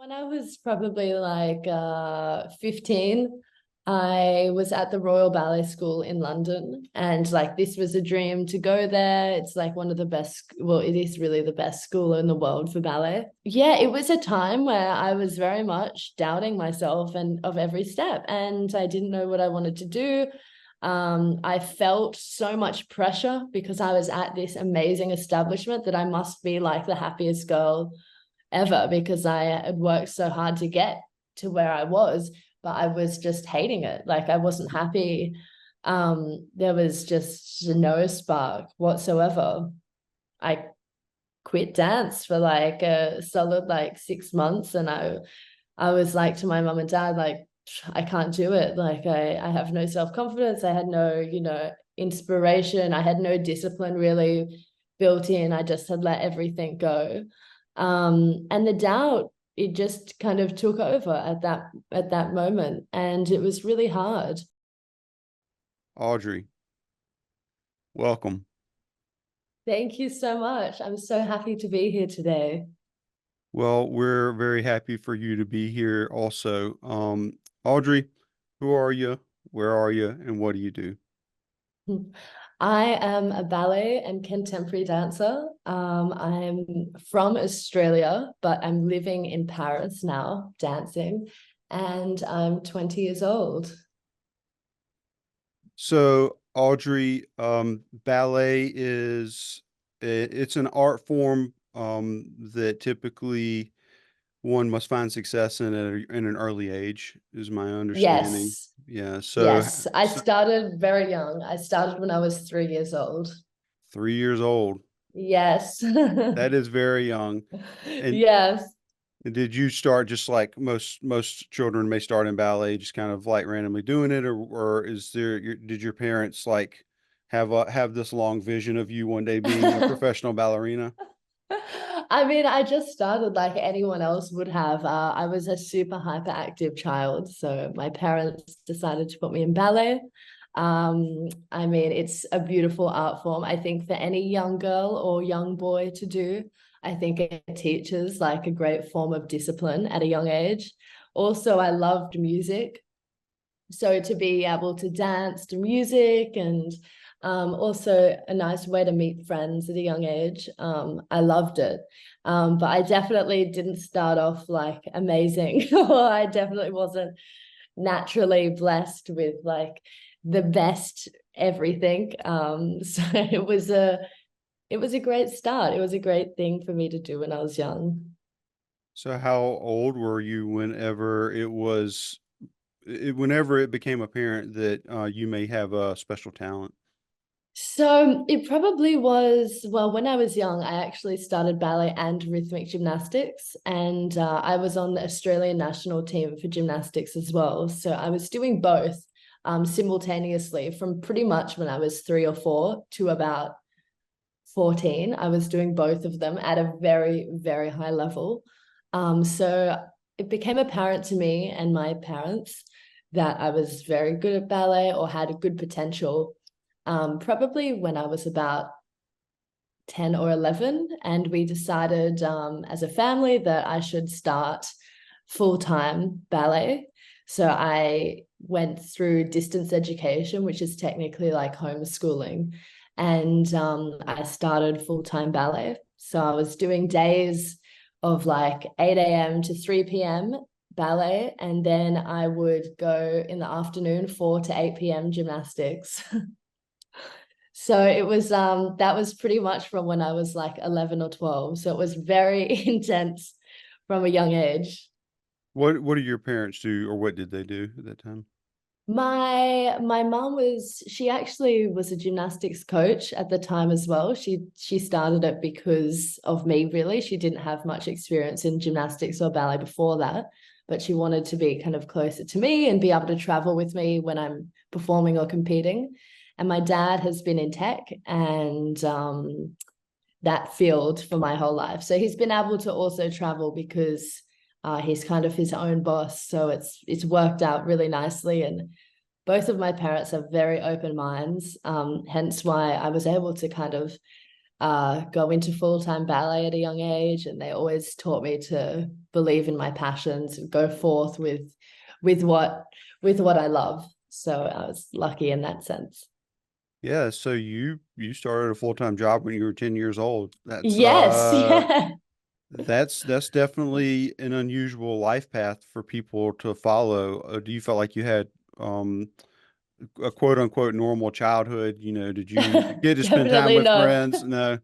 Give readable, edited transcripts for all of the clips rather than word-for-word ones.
When I was probably like 15, I was at the Royal Ballet School in London, and like this was a dream to go there. It's like one of the best, well, it is really the best school in the world for ballet. Yeah, it was a time where I was very much doubting myself and of every step, and I didn't know what I wanted to do. I felt so much pressure because I was at this amazing establishment that I must be like the happiest girl ever because I had worked so hard to get to where I was, but I was just hating it. Like I wasn't happy. There was just no spark whatsoever. I quit dance for like a solid like 6 months, and I was like to my mum and dad, like, I can't do it. Like I have no self-confidence. I had no, inspiration. I had no discipline really built in. I just had let everything go. And the doubt, it just kind of took over at that moment. And it was really hard. Audrey, welcome. Thank you so much. I'm so happy to be here today. Well, we're very happy for you to be here also. Audrey, who are you? Where are you? And what do you do? I am a ballet and contemporary dancer. I'm from Australia, but I'm living in Paris now, dancing, and I'm 20 years old. So, Audrey, ballet it's an art form that typically one must find success in in an early age, is my understanding. Yes, Yeah, so, yes. I so started very young. I started when I was 3 years old. 3 years old. Yes. That is very young. And Yes. did you start just like most children may start in ballet, just kind of like randomly doing it, or is did your parents like have this long vision of you one day being a professional ballerina? I mean, I just started like anyone else would have. I was a super hyperactive child, so my parents decided to put me in ballet. I mean, it's a beautiful art form. I think for any young girl or young boy to do, I think it teaches like a great form of discipline at a young age. Also, I loved music, so to be able to dance to music and also a nice way to meet friends at a young age. I loved it. But I definitely didn't start off like amazing, or I definitely wasn't naturally blessed with like the best everything. So it was a great start. It was a great thing for me to do when I was young. So how old were you whenever it became apparent that you may have a special talent? So it probably was, well, when I was young, I actually started ballet and rhythmic gymnastics, and I was on the Australian national team for gymnastics as well. So I was doing both simultaneously from pretty much when I was 3 or 4 to about 14. I was doing both of them at a very, very high level. So it became apparent to me and my parents that I was very good at ballet or had a good potential, probably when I was about 10 or 11. And we decided as a family that I should start full-time ballet. So I went through distance education, which is technically like homeschooling. And I started full-time ballet. So I was doing days of like 8 a.m. to 3 p.m. ballet. And then I would go in the afternoon, 4 to 8 p.m. gymnastics. So it was that was pretty much from when I was like 11 or 12. So it was very intense from a young age. What did your parents do, or what did they do at that time? My mom was, she actually was a gymnastics coach at the time as well. She started it because of me, really. She didn't have much experience in gymnastics or ballet before that, but she wanted to be kind of closer to me and be able to travel with me when I'm performing or competing. And my dad has been in tech and that field for my whole life. So he's been able to also travel because he's kind of his own boss. So it's worked out really nicely. And both of my parents have very open minds, hence why I was able to kind of go into full-time ballet at a young age, and they always taught me to believe in my passions and go forth with what I love. So I was lucky in that sense. Yeah, so you started a full-time job when you were 10 years old. Yes, yeah. That's definitely an unusual life path for people to follow. Do you feel like you had um a quote unquote normal childhood? You know, did you get to spend time Definitely with not. friends? No.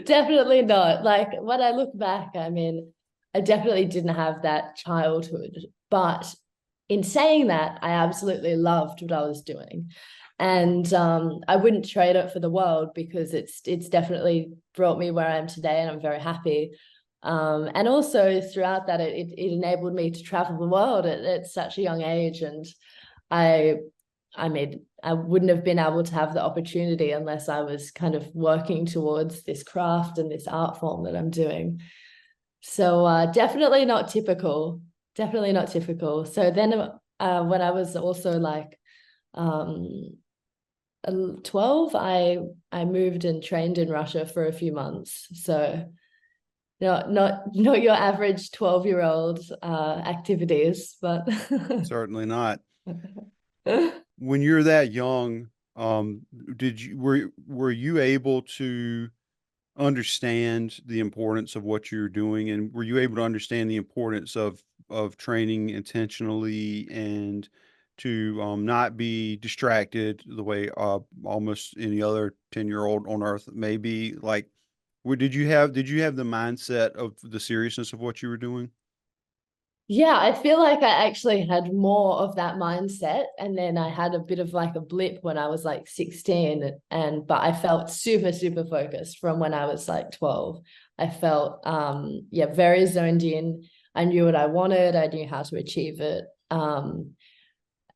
Definitely not. Like when I look back, I mean, I definitely didn't have that childhood. But in saying that, I absolutely loved what I was doing. And I wouldn't trade it for the world, because it's definitely brought me where I am today, and I'm very happy. And also throughout that, it enabled me to travel the world at such a young age. And I I mean, I wouldn't have been able to have the opportunity unless I was kind of working towards this craft and this art form that I'm doing. So definitely not typical. Definitely not typical. So then when I was also like 12, I moved and trained in Russia for a few months. So not your average 12-year-old activities, but Certainly not. When you're that young, did you were you able to understand the importance of what you're doing, and were you able to understand the importance of training intentionally and to not be distracted the way almost any other 10-year-old on earth may be? Like, did you have the mindset of the seriousness of what you were doing? Yeah, I feel like I actually had more of that mindset, and then I had a bit of like a blip when I was like 16, and but I felt super super focused from when I was like 12. I felt yeah, very zoned in. I knew what I wanted, I knew how to achieve it. And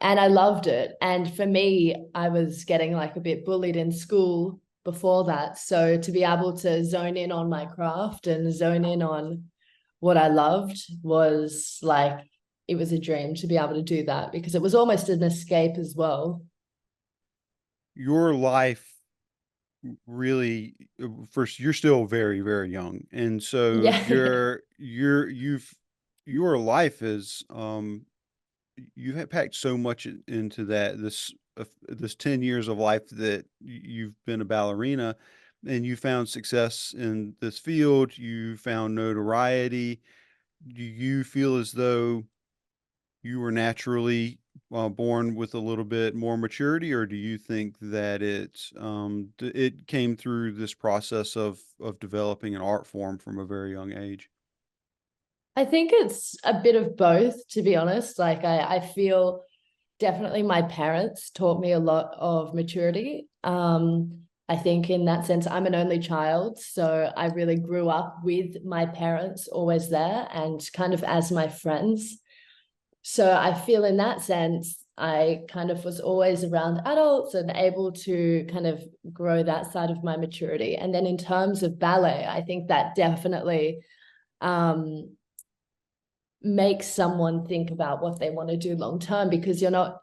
I loved it. And for me, I was getting like a bit bullied in school before that. So to be able to zone in on my craft and zone in on what I loved was like, it was a dream to be able to do that, because it was almost an escape as well. Your life really first, you're still very very young, and so Yeah, yeah. your life is you have packed so much into that this 10 years of life that you've been a ballerina, and you found success in this field, you found notoriety. Do you feel as though you were naturally born with a little bit more maturity, or do you think that it came through this process of developing an art form from a very young age? I think it's a bit of both, to be honest. Like I feel definitely my parents taught me a lot of maturity. I think in that sense, I'm an only child, so I really grew up with my parents always there and kind of as my friends. So I feel in that sense, I kind of was always around adults and able to kind of grow that side of my maturity. And then in terms of ballet, I think that definitely um, makes someone think about what they want to do long term, because you're not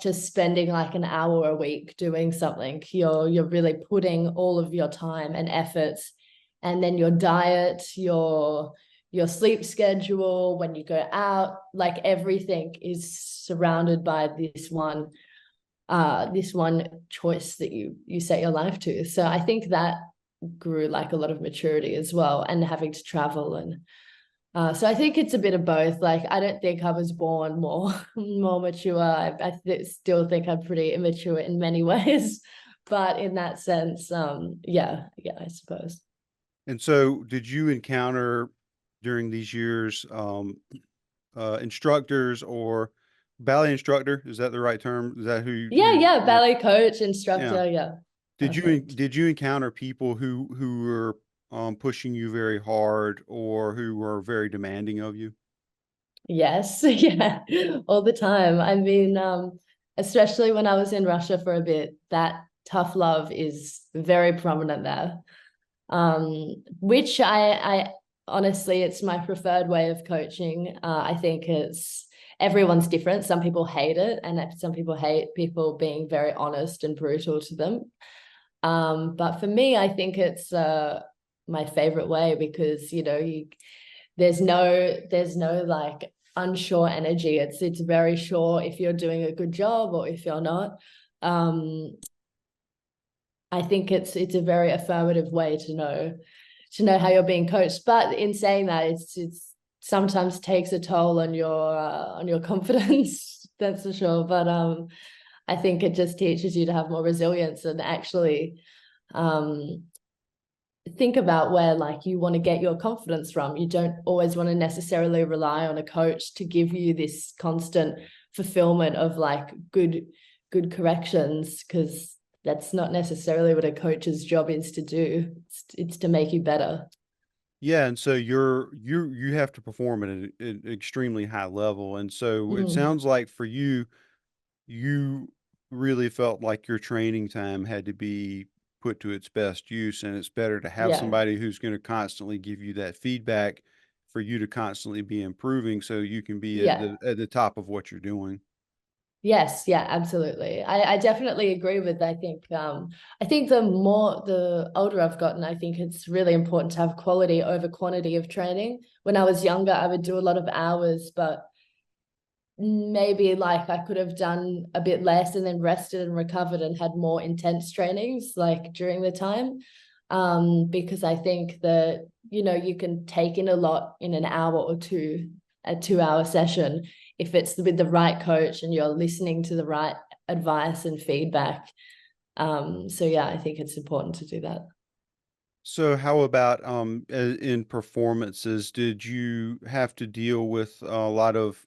just spending like an hour a week doing something. You're really putting all of your time and efforts, and then your diet, your sleep schedule, when you go out, like everything is surrounded by this one choice that you set your life to. So I think that grew like a lot of maturity as well, and having to travel. And so I think it's a bit of both. Like I don't think I was born more more mature. I still think I'm pretty immature in many ways, but in that sense, yeah, yeah, I suppose. And so, did you encounter during these years instructors or ballet instructor? Is that the right term? Is that Yeah, who yeah, you're? ballet coach, Yeah. instructor, yeah, perfect. Did you encounter people who were pushing you very hard or who were very demanding of you? Yes, yeah, all the time. I mean, especially when I was in Russia for a bit, that tough love is very prominent there. Which I honestly, it's my preferred way of coaching. I think it's everyone's different. Some people hate it, and some people hate people being very honest and brutal to them. But for me, I think it's my favorite way because, there's no like unsure energy. It's very sure if you're doing a good job or if you're not. Um, I think it's a very affirmative way to know how you're being coached. But in saying that, it's sometimes takes a toll on your confidence. That's for sure. But I think it just teaches you to have more resilience and actually um think about where like you want to get your confidence from. You don't always want to necessarily rely on a coach to give you this constant fulfillment of like good corrections, because that's not necessarily what a coach's job is to do. It's to make you better. Yeah, and so you have to perform at an extremely high level, and so it Mm, sounds like for you, you really felt like your training time had to be put to its best use, and it's better to have yeah, somebody who's going to constantly give you that feedback for you to constantly be improving so you can be at yeah. the top of what you're doing. Yes, yeah, absolutely. I definitely agree with. I think the older I've gotten, I think it's really important to have quality over quantity of training. When I was younger, I would do a lot of hours, but maybe like I could have done a bit less and then rested and recovered and had more intense trainings like during the time. Because I think that, you can take in a lot in an hour or two, a 2 hour session, if it's with the right coach and you're listening to the right advice and feedback. So yeah, I think it's important to do that. So how about in performances, did you have to deal with a lot of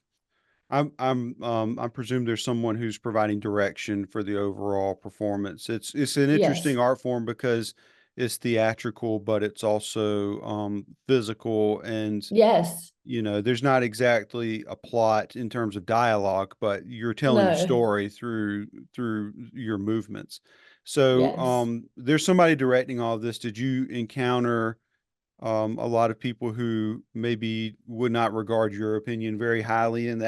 I presume there's someone who's providing direction for the overall performance. It's an interesting Yes. art form because it's theatrical, but it's also physical, and Yes. there's not exactly a plot in terms of dialogue, but you're telling a No. story through your movements. So Yes. there's somebody directing all of this. Did you encounter a lot of people who maybe would not regard your opinion very highly in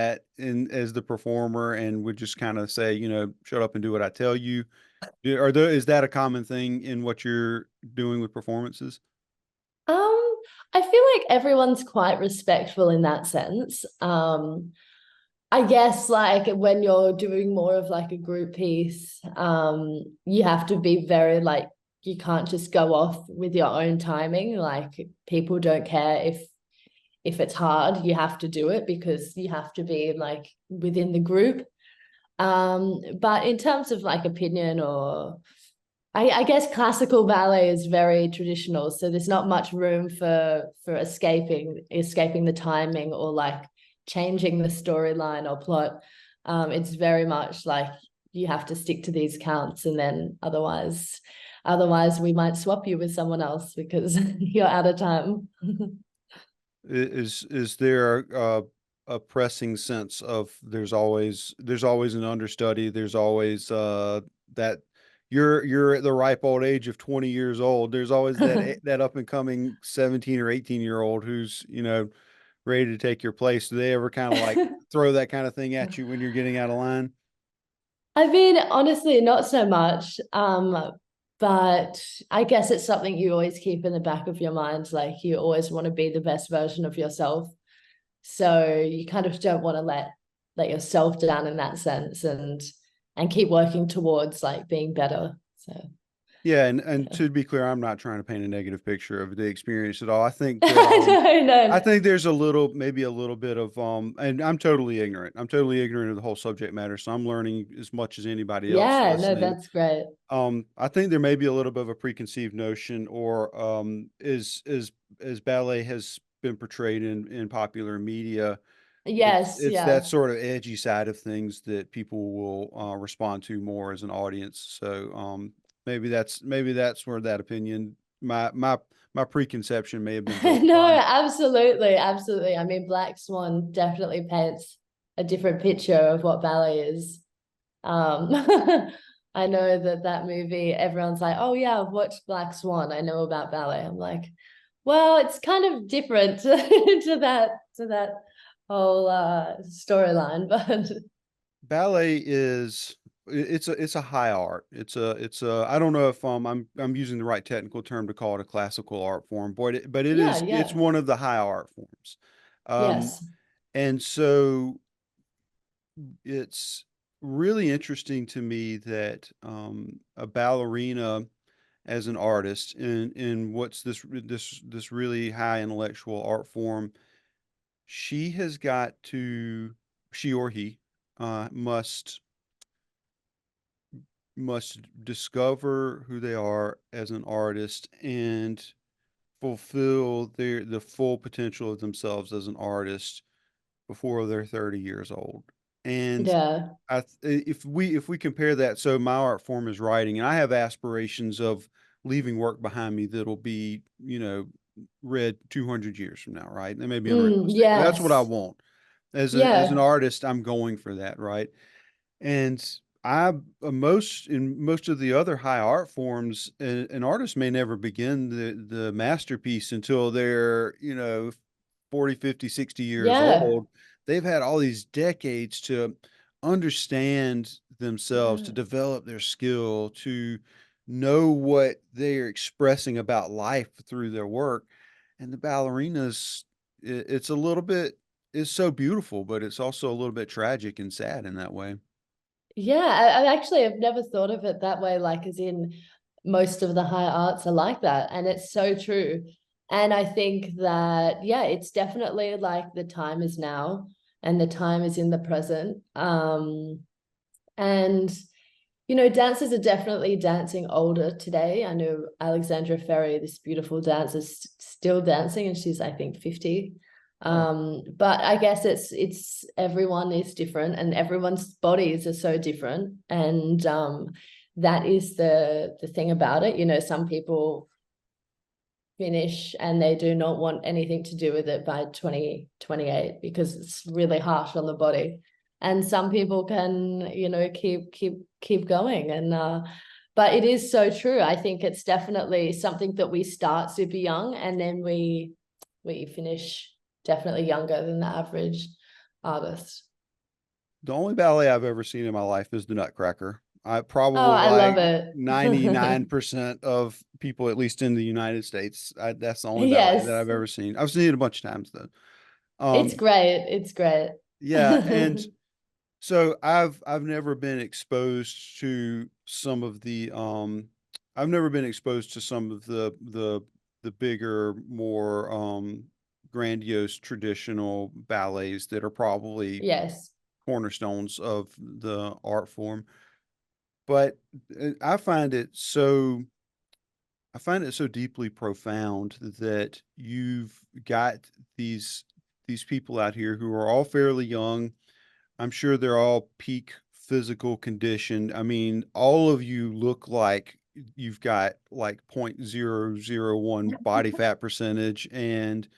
as the performer and would just kind of say, shut up and do what I tell you? Is that a common thing in what you're doing with performances? Um, I feel like everyone's quite respectful in that sense. I guess like when you're doing more of like a group piece, you have to be very like you can't just go off with your own timing. Like people don't care if it's hard, you have to do it because you have to be like within the group. But in terms of like opinion or I guess classical ballet is very traditional, so there's not much room for escaping the timing or like changing the storyline or plot. It's very much like you have to stick to these counts, and then otherwise we might swap you with someone else because you're out of time. Is there a pressing sense of there's always an understudy, there's always that you're at the ripe old age of 20 years old. There's always that up and coming 17 or 18-year old who's, ready to take your place. Do they ever kind of like throw that kind of thing at you when you're getting out of line? I mean, honestly, not so much. But I guess it's something you always keep in the back of your mind. Like you always want to be the best version of yourself. So you kind of don't want to let yourself down in that sense and keep working towards like being better. So Yeah, and yeah. to be clear, I'm not trying to paint a negative picture of the experience at all. I think that No, I no. think there's maybe a little bit of and I'm totally ignorant. I'm totally ignorant of the whole subject matter, so I'm learning as much as anybody else Yeah, no, listening. that's great. I think there may be a little bit of a preconceived notion, or as ballet has been portrayed in popular media, Yes, it's that yeah. sort of edgy side of things that people will respond to more as an audience. So maybe that's where that opinion, my preconception may have been built No, upon. absolutely, absolutely. I mean, Black Swan definitely paints a different picture of what ballet is. Um, I know that movie, everyone's like, oh yeah, I've watched Black Swan. I know about ballet. I'm like, well, it's kind of different to that whole storyline, but Ballet is. it's a high art. It's a I don't know if I'm using the right technical term to call it a classical art form, but it Yeah, is it's yeah. one of the high art forms. Um, Yes. and so it's really interesting to me that a ballerina as an artist in what's this really high intellectual art form, she has got to she or he must discover who they are as an artist and fulfill the full potential of themselves as an artist before they're 30 years old. And Yeah. if we compare that, so my art form is writing, and I have aspirations of leaving work behind me that'll be, read 200 years from now, right? That may be unrealistic, but that's what I Yes. want. As an Yeah. artist, I'm going for that, right? And I in most of the other high art forms, an artist may never begin the masterpiece until they're, 40, 50, 60 years Yeah. old. They've had all these decades to understand themselves, to Yeah. develop their skill, to know what they're expressing about life through their work. And the ballerinas, it's a little bit, it's so beautiful, but it's also a little bit tragic and sad in that way. Yeah, I actually have never thought of it that way, like as in most of the high arts are like that. And it's so true. And I think that, yeah, it's definitely like the time is now and the time is in the present. And dancers are definitely dancing older today. I know Alexandra Ferry, this beautiful dancer, is still dancing, and she's, I think, 50. Oh, But I guess it's everyone is different, and everyone's bodies are so different, and that is the thing about it. Some people finish and they do not want anything to do with it by 2028 because it's really harsh on the body, and some people can keep going. And but it is so true. I think it's definitely something that we start super young and then we finish definitely younger than the average artist. the only ballet I've ever seen in my life is the Nutcracker. I Oh, probably I love like it. 99% of people, at least in the United States, that's the only ballet that Yes, I've ever seen. I've seen it a bunch of times though. it's Um, great, it's great. yeah, and so I've never been exposed to some of I've never been exposed to some of the bigger, more grandiose traditional ballets that are probably Yes. cornerstones of the art form. But I find it so deeply profound that you've got these people out here who are all fairly young. I'm sure they're all peak physical condition. I mean, all of you look like you've got like 0.001 body fat percentage, and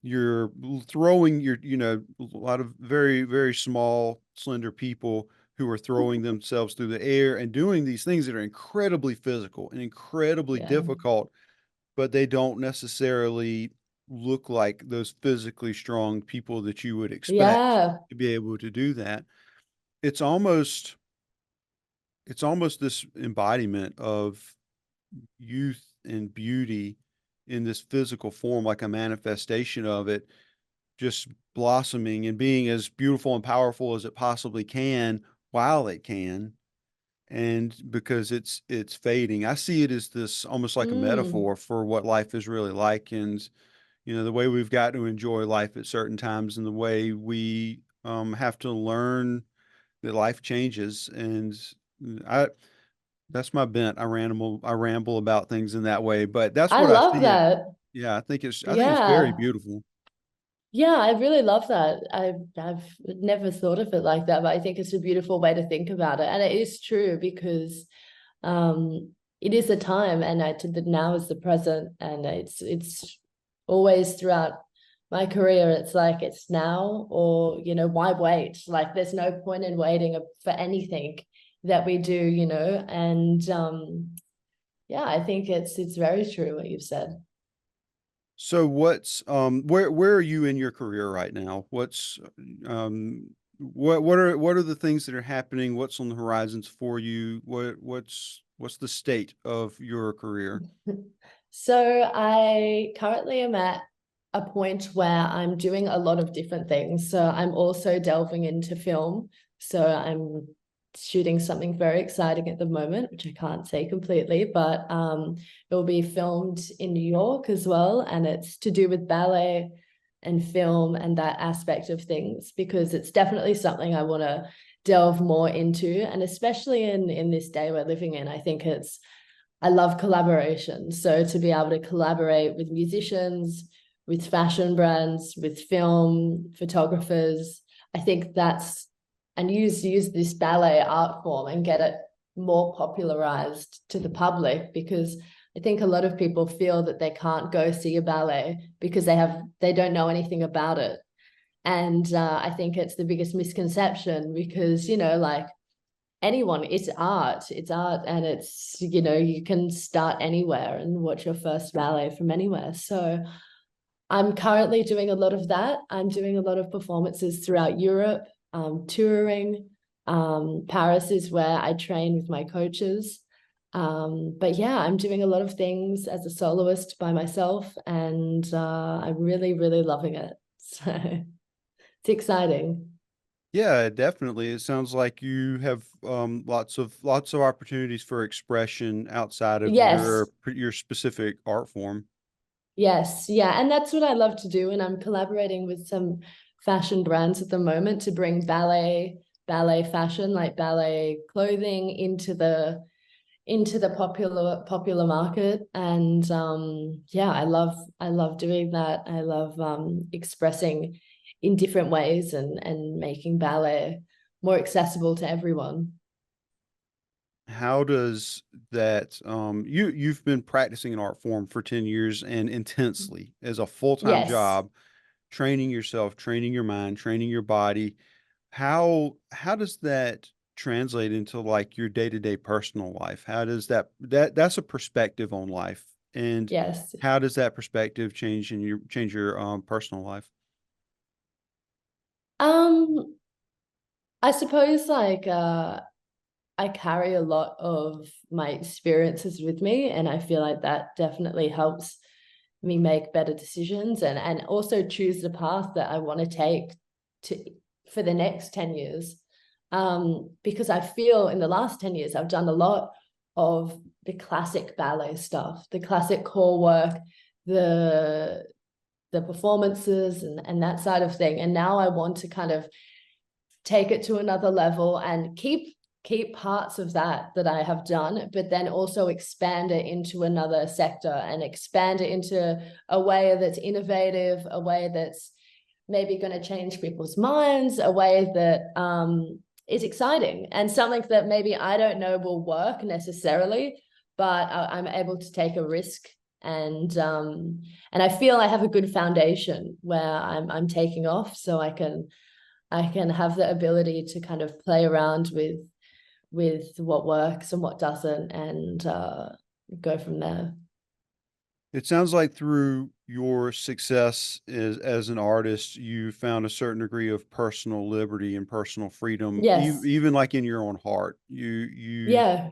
you're throwing a lot of very, very small, slender people who are throwing themselves through the air and doing these things that are incredibly physical and incredibly Yeah. difficult, but they don't necessarily look like those physically strong people that you would expect Yeah. to be able to do that. It's almost this embodiment of youth and beauty in this physical form, like a manifestation of it, just blossoming and being as beautiful and powerful as it possibly can while it can. And because it's fading, I see it as this almost like a Mm. metaphor for what life is really like, and the way we've got to enjoy life at certain times, and the way we have to learn that life changes. And I that's my bent. I ramble about things in that way, but that's I what I love see it. that. Yeah, I think it's very Yeah. beautiful. Yeah, I really love that. I've never thought of it like that, but I think it's a beautiful way to think about it. And it is true because it is a time, and the now is the present, and it's always throughout my career, it's like it's now, or why wait? Like there's no point in waiting for anything that we do, and yeah, I think it's very true what you've said. So what's where are you in your career right now? What's um what are the things that are happening? What's on the horizons for you? What's the state of your career? So I currently am at a point where I'm doing a lot of different things. So I'm also delving into film. So I'm shooting something very exciting at the moment, which I can't say completely, but it will be filmed in New York as well. And it's to do with ballet and film and that aspect of things, because it's definitely something I want to delve more into. And especially in this day we're living in, I think I love collaboration. So to be able to collaborate with musicians, with fashion brands, with film photographers, I think that's, and use this ballet art form and get it more popularized to the public, because I think a lot of people feel that they can't go see a ballet because they don't know anything about it. And I think it's the biggest misconception, because like anyone, it's art, and it's you can start anywhere and watch your first ballet from anywhere. So I'm currently doing a lot of that. I'm doing a lot of performances throughout Europe, touring. Paris is where I train with my coaches. But yeah, I'm doing a lot of things as a soloist by myself, and I'm really, really loving it. So it's exciting. Yeah, definitely. It sounds like you have lots of opportunities for expression outside of Yes, your specific art form. yes, yeah, and that's what I love to do. And I'm collaborating with some fashion brands at the moment to bring ballet fashion, like ballet clothing, into the popular market. And yeah, I love doing that. I love expressing in different ways, and making ballet more accessible to everyone. How does that you've been practicing an art form for 10 years and intensely as a full-time Yes. job, training yourself, training your mind, training your body. How does that translate into like your day-to-day personal life? How does that's a perspective on life. And Yes. how does that perspective change your personal life? um I suppose I carry a lot of my experiences with me, and I feel like that definitely helps me make better decisions, and also choose the path that I want to take to for the next 10 years. Because I feel in the last 10 years I've done a lot of the classic ballet stuff, the classic core work, the the performances, and that side of thing. And now I want to kind of take it to another level and keep parts of that I have done, but then also expand it into another sector, and expand it into a way that's innovative, a way that's maybe going to change people's minds, a way that is exciting, and something that maybe I don't know will work necessarily, but I'm able to take a risk. And I feel I have a good foundation where I'm taking off, so I can have the ability to kind of play around with what works and what doesn't, and go from there. It sounds like through your success as an artist, you found a certain degree of personal liberty and personal freedom, Yes. even like in your own heart. You Yeah.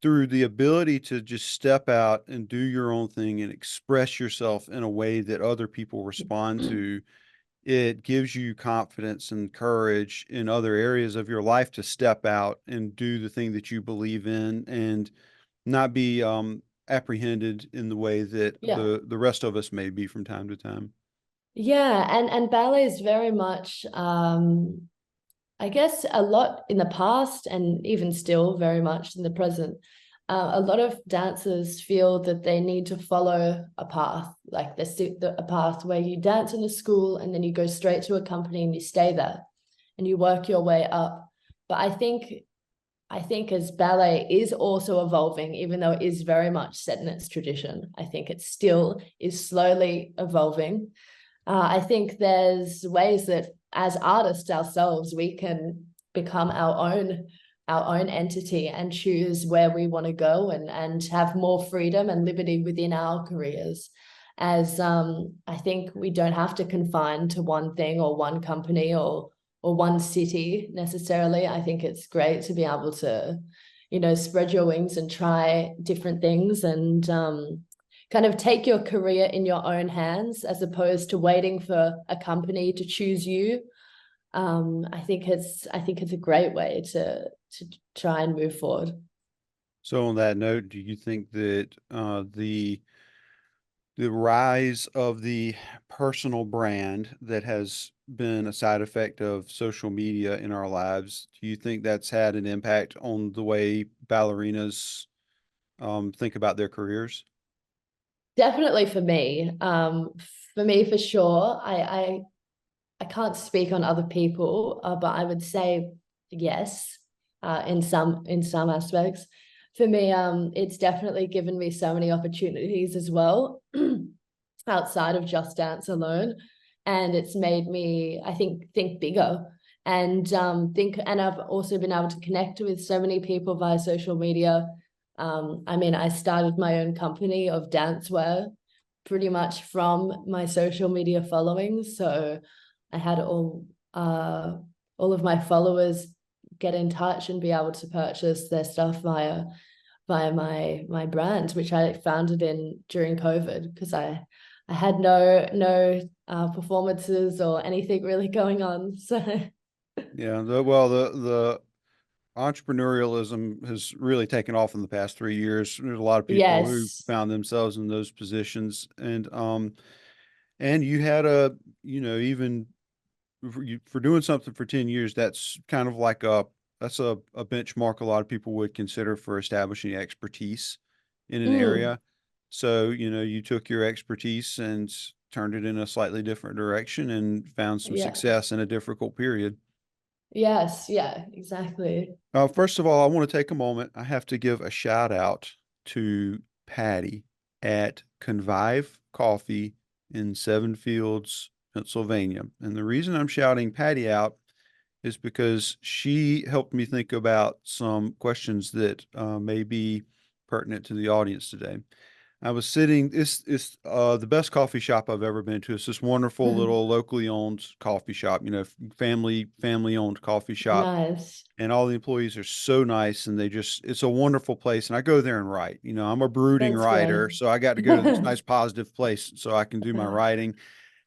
through the ability to just step out and do your own thing and express yourself in a way that other people respond to, it gives you confidence and courage in other areas of your life to step out and do the thing that you believe in and not be apprehended in the way that Yeah. the rest of us may be from time to time. Yeah. And ballet is very much I guess a lot in the past, and even still very much in the present. A lot of dancers feel that they need to follow a path, like a path where you dance in a school and then you go straight to a company and you stay there and you work your way up. But I think as ballet is also evolving, even though it is very much set in its tradition, I think it still is slowly evolving. I think there's ways that as artists ourselves, we can become our own entity and choose where we want to go, and have more freedom and liberty within our careers. As I think we don't have to confine to one thing or one company, or one city necessarily. I think it's great to be able to, spread your wings and try different things, and kind of take your career in your own hands as opposed to waiting for a company to choose you. I think it's a great way to try and move forward. So on that note, do you think that the rise of the personal brand that has been a side effect of social media in our lives, do you think that's had an impact on the way ballerinas think about their careers? Definitely for me for sure. I can't speak on other people, but I would say yes, in some aspects. For me, it's definitely given me so many opportunities as well, outside of Just Dance alone, and it's made me, I think bigger, and I've also been able to connect with so many people via social media. I mean, I started my own company of dancewear pretty much from my social media following, so I had all of my followers get in touch and be able to purchase their stuff via my brand, which I founded in during COVID, because I had no performances or anything really going on. So Yeah, the entrepreneurialism has really taken off in the past 3 years. There's a lot of people who yes. found themselves in those positions, and you had a, even for doing something for 10 years, that's kind of like that's a benchmark a lot of people would consider for establishing expertise in an Mm, area. So, you took your expertise and turned it in a slightly different direction and found some yeah. success in a difficult period. Yes. Yeah. Exactly. First of all, I want to take a moment. I have to give a shout out to Patty at Convive Coffee in Seven Fields, Pennsylvania. And the reason I'm shouting Patty out is because she helped me think about some questions that may be pertinent to the audience today. I was sitting, it's the best coffee shop I've ever been to. It's this wonderful little locally owned coffee shop, family owned coffee shop, Nice. and all the employees are so nice, and it's a wonderful place. And I go there and write. I'm a brooding That's great. writer, so I got to go to this nice positive place so I can do my writing.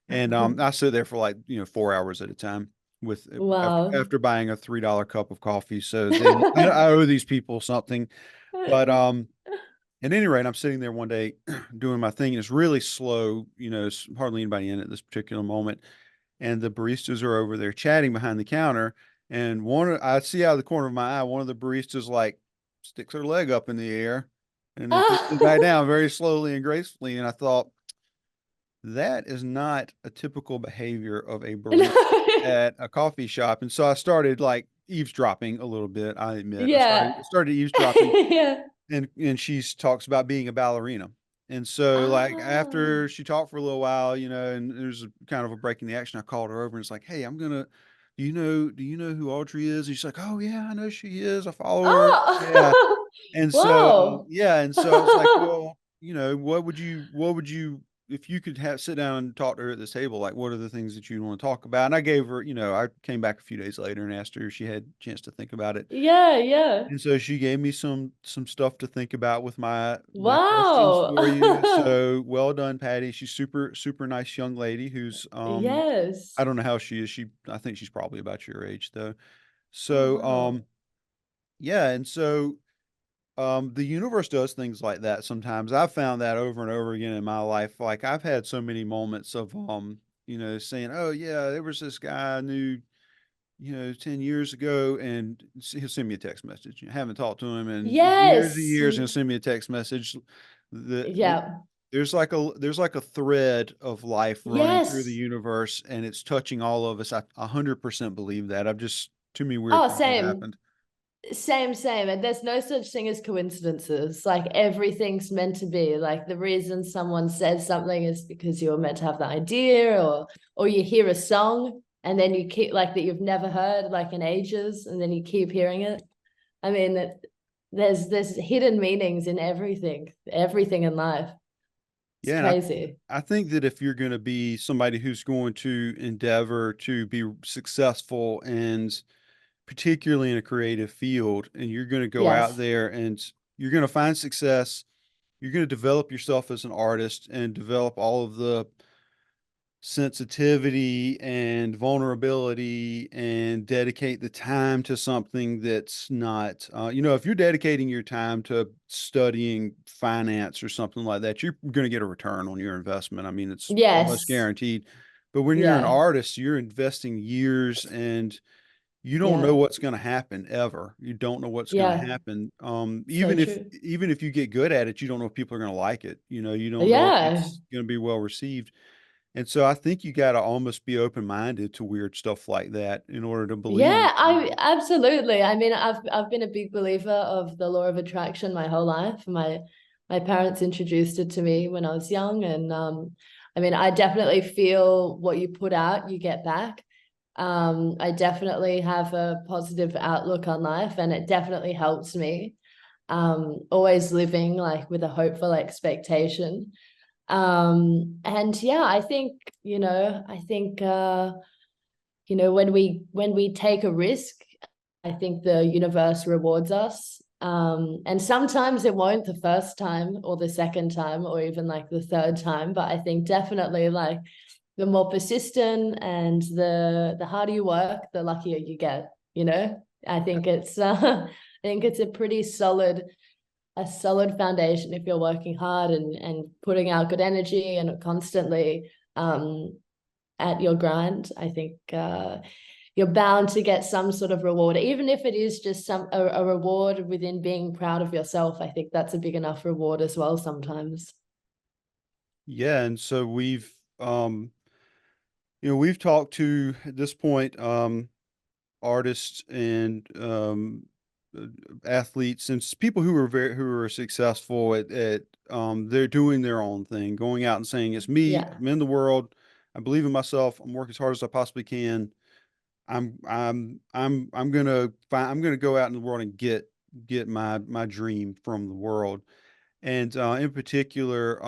And I sit there for like 4 hours at a time with Wow. after buying a $3 cup of coffee. So I owe these people something. But at any rate, I'm sitting there one day doing my thing, and it's really slow. It's hardly anybody in at this particular moment, and the baristas are over there chatting behind the counter. And I see out of the corner of my eye, one of the baristas like sticks her leg up in the air and then puts it back down very slowly and gracefully. And I thought, that is not a typical behavior of a barista No. at a coffee shop. And so I started like eavesdropping a little bit. I admit, I started, Yeah. started eavesdropping, Yeah. and she talks about being a ballerina. And so like Ah. after she talked for a little while, and there's kind of a break in the action, I called her over and it's like, hey, do you know who Audrey is? And she's like, oh yeah, I know she is. I follow her. Yeah. Oh. And so, Wow. yeah. And so I was like, well, what would you, if you could sit down and talk to her at this table, like what are the things that you want to talk about? And I gave her, I came back a few days later and asked her if she had a chance to think about it. Yeah, yeah. And so she gave me some stuff to think about with my questions Wow. for you. So well done, Patty. She's super, super nice young lady who's I Yes. don't know how she is. I think she's probably about your age though. Oh, So wow. yeah, and so the universe does things like that sometimes. I've found that over and over again in my life. Like I've had so many moments of saying, "Oh yeah, there was this guy I knew 10 years ago," and he'll send me a text message. I haven't talked to him in years and Yes. years, and he'll send me a text message. The Yeah. there's like a thread of life running through the Yes. universe, and it's touching all of us. I 100% believe that. I've just too many weird Oh, things have same. happened. Same. And there's no such thing as coincidences. Like everything's meant to be. Like the reason someone says something is because you were meant to have the idea, or you hear a song and then you keep like that you've never heard like in ages, and then you keep hearing it. I mean that there's hidden meanings in everything in life. It's Yeah, and crazy. I think that if you're going to be somebody who's going to endeavor to be successful and particularly in a creative field, and you're going to go out Yes. there and you're going to find success, you're going to develop yourself as an artist and develop all of the sensitivity and vulnerability and dedicate the time to something that's not, if you're dedicating your time to studying finance or something like that, you're going to get a return on your investment. I mean, it's almost Yes. guaranteed. But when you're an Yeah. artist, you're investing years and you don't know Yeah. what's going to happen ever. You don't know what's going to Yeah. happen. So true. Even if you get good at it, you don't know if people are going to like it. You don't know if Yeah. it's going to be well received. And so I think you got to almost be open-minded to weird stuff like that in order to believe. Yeah, I absolutely. I mean, I've been a big believer of the law of attraction my whole life. My parents introduced it to me when I was young, and I mean, I definitely feel what you put out, you get back. I definitely have a positive outlook on life, and it definitely helps me. Always living like with a hopeful expectation. And yeah, I think, when we take a risk, I think the universe rewards us. And sometimes it won't the first time or the second time or even like the third time, but I think definitely like the more persistent and the harder you work, the luckier you get, you know? I think it's I think it's a solid foundation if you're working hard and putting out good energy and constantly at your grind. I think you're bound to get some sort of reward, even if it is just a reward within being proud of yourself. I think that's a big enough reward as well sometimes. Yeah, and so we've talked to at this point artists and uh, athletes and people who are successful at they're doing their own thing, going out and saying it's me, Yeah. I'm in the world, I believe in myself, I'm working as hard as I possibly can. I'm gonna go out in the world and get my dream from the world. And in particular,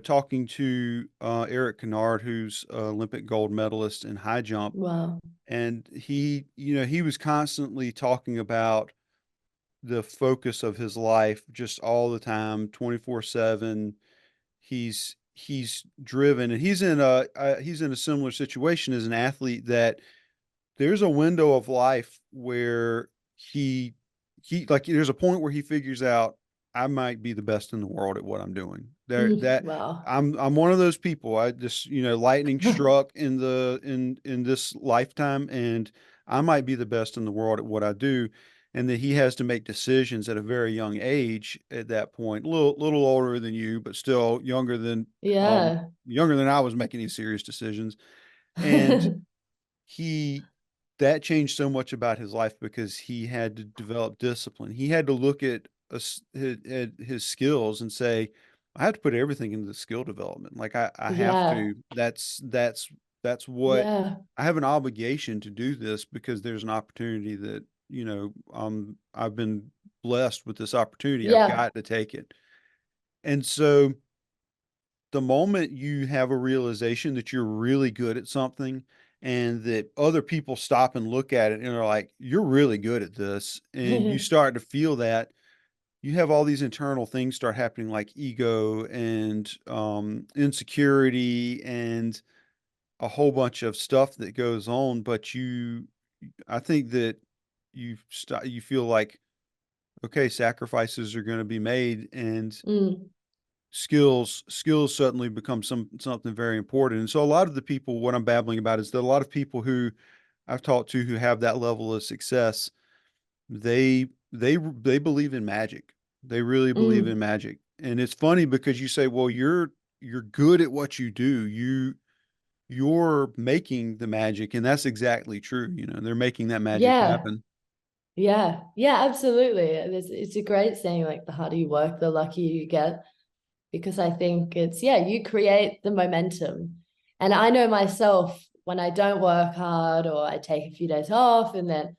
talking to Eric Kennard, who's Olympic gold medalist in high jump, Wow. and he was constantly talking about the focus of his life just all the time, 24/7. He's driven, and he's in a similar situation as an athlete that there's a window of life where he he like there's a point where he figures out I might be the best in the world at what I'm doing. Wow. I'm one of those people. I just, lightning struck in this lifetime and I might be the best in the world at what I do. And that he has to make decisions at a very young age at that point, little older than you, but still Yeah. younger than I was making these serious decisions. And he that changed so much about his life because he had to develop discipline. He had to look at his skills and say, I have to put everything into the skill development. Like I have Yeah. to. That's what Yeah. I have an obligation to do this because there's an opportunity that, I've been blessed with this opportunity. I've Yeah. got to take it. And so the moment you have a realization that you're really good at something and that other people stop and look at it and are like, you're really good at this, and you start to feel that, you have all these internal things start happening like ego and insecurity and a whole bunch of stuff that goes on. But I think that you feel like, okay, sacrifices are going to be made, and Mm. skills suddenly become something very important. And so a lot of the people, what I'm babbling about is that a lot of people who I've talked to who have that level of success, they believe in magic. They really believe in Mm. magic. And it's funny because you say, well, you're good at what you do. You're making the magic, and that's exactly true. They're making that magic Yeah. happen. Yeah. Yeah, absolutely. It's a great saying, like the harder you work, the luckier you get. Because I think you create the momentum. And I know myself when I don't work hard or I take a few days off and then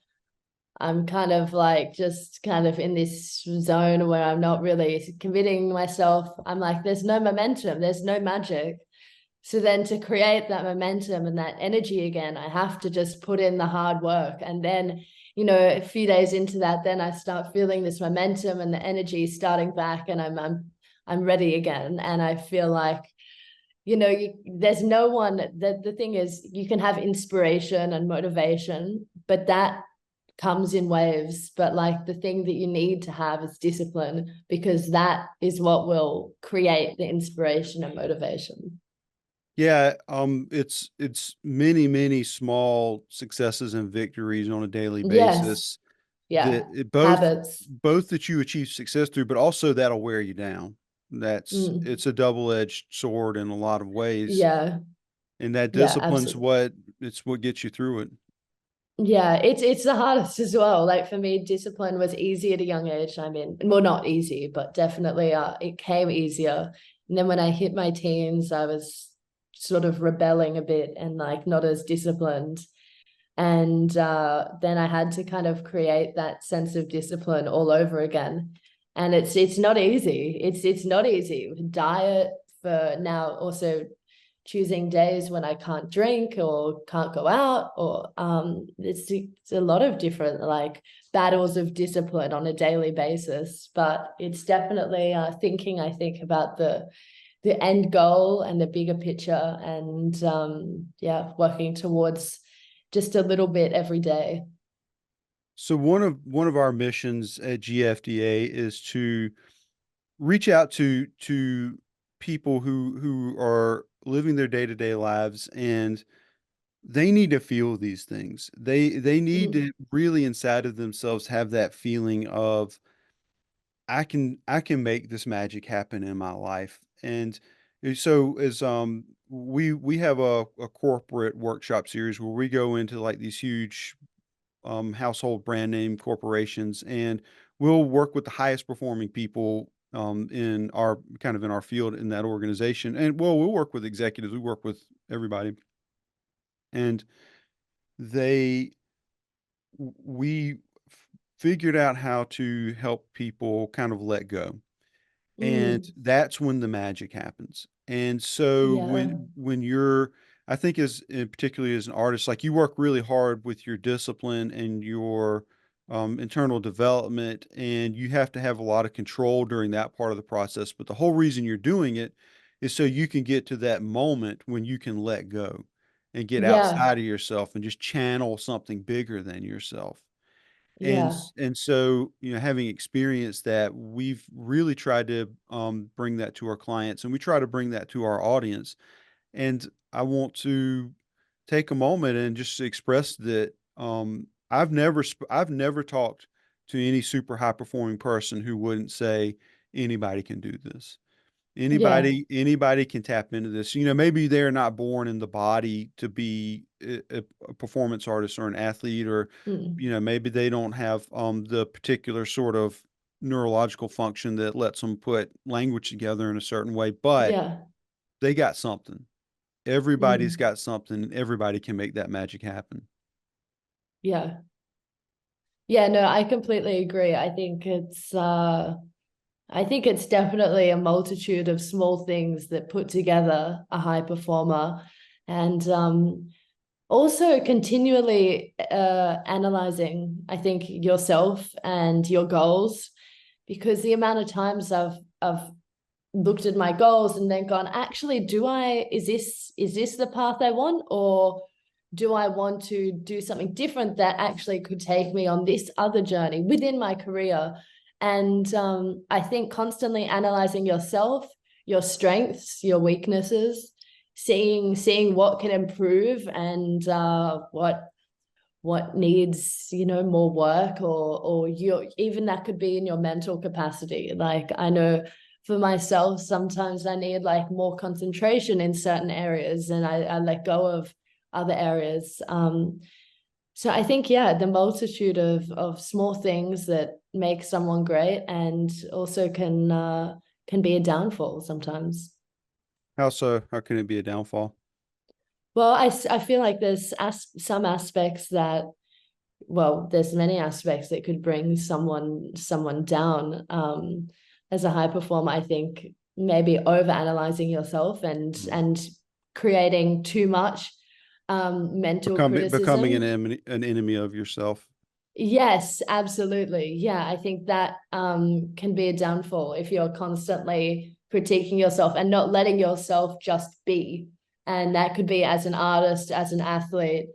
I'm kind of like just kind of in this zone where I'm not really committing myself. I'm like, there's no momentum, there's no magic. So then to create that momentum and that energy again, I have to just put in the hard work. And then, a few days into that, then I start feeling this momentum and the energy starting back, and I'm ready again. And I feel like, there's no one. The thing is, you can have inspiration and motivation, but that comes in waves. But like the thing that you need to have is discipline, because that is what will create the inspiration and motivation. Yeah, it's many, many small successes and victories on a daily Yes. basis that Yeah. it Habits. both that you achieve success through, but also that'll wear you down. Mm. It's a double-edged sword in a lot of ways, Yeah. and that Yeah, discipline's absolutely. what gets you through it. Yeah, it's the hardest as well. Like for me, discipline was easy at a young age. I mean, well, not easy, but definitely it came easier. And then when I hit my teens, I was sort of rebelling a bit and like not as disciplined. And then I had to kind of create that sense of discipline all over again. And it's not easy. It's not easy. Diet for now, also choosing days when I can't drink or can't go out, or it's a lot of different like battles of discipline on a daily basis. But it's definitely thinking, I think, about the end goal and the bigger picture, and yeah, working towards just a little bit every day. So one of our missions at GFDA is to reach out to people who are living their day-to-day lives, and they need to feel these things. They need Mm. to really inside of themselves have that feeling of I can make this magic happen in my life. And so as we have a corporate workshop series where we go into like these huge household brand name corporations, and we'll work with the highest performing people in our kind of in our field in that organization. And well, we'll work with executives, we work with everybody, and they we figured out how to help people kind of let go. And Mm. that's when the magic happens. And so Yeah. when you're I think as particularly as an artist, like you work really hard with your discipline and your internal development, and you have to have a lot of control during that part of the process. But the whole reason you're doing it is so you can get to that moment when you can let go and get Yeah. outside of yourself and just channel something bigger than yourself. Yeah. And so, having experienced that, we've really tried to bring that to our clients, and we try to bring that to our audience. And I want to take a moment and just express that I've never talked to any super high performing person who wouldn't say anybody can do this. Yeah. Anybody can tap into this. Maybe they're not born in the body to be a performance artist or an athlete, or, Mm. maybe they don't have the particular sort of neurological function that lets them put language together in a certain way, but Yeah. they got something. Everybody's Mm. got something, and everybody can make that magic happen. Yeah. Yeah, no, I completely agree. I think it's definitely a multitude of small things that put together a high performer. And also continually analyzing, I think, yourself and your goals, because the amount of times I've looked at my goals and then gone, actually, is this the path I want, or do I want to do something different that actually could take me on this other journey within my career? And I think constantly analyzing yourself, your strengths, your weaknesses, seeing what can improve, and what needs, more work, or your, even that could be in your mental capacity. Like I know for myself, sometimes I need like more concentration in certain areas, and I let go of other areas. So I think, yeah, the multitude of small things that make someone great, and also can be a downfall sometimes. How so? How can it be a downfall? Well, I feel like there's some aspects that well, there's many aspects that could bring someone down. As a high performer, I think maybe over analyzing yourself Mhm. and creating too much mental Becoming criticism. an enemy of yourself. Yes, absolutely. Yeah, I think that can be a downfall if you're constantly critiquing yourself and not letting yourself just be. And that could be as an artist, as an athlete.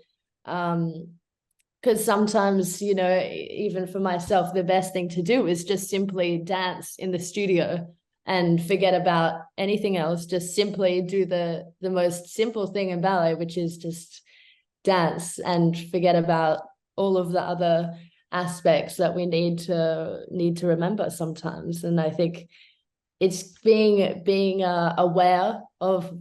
Because sometimes, even for myself, the best thing to do is just simply dance in the studio and forget about anything else. Just simply do the most simple thing in ballet, which is just dance, and forget about all of the other aspects that we need to remember sometimes. And I think it's being aware of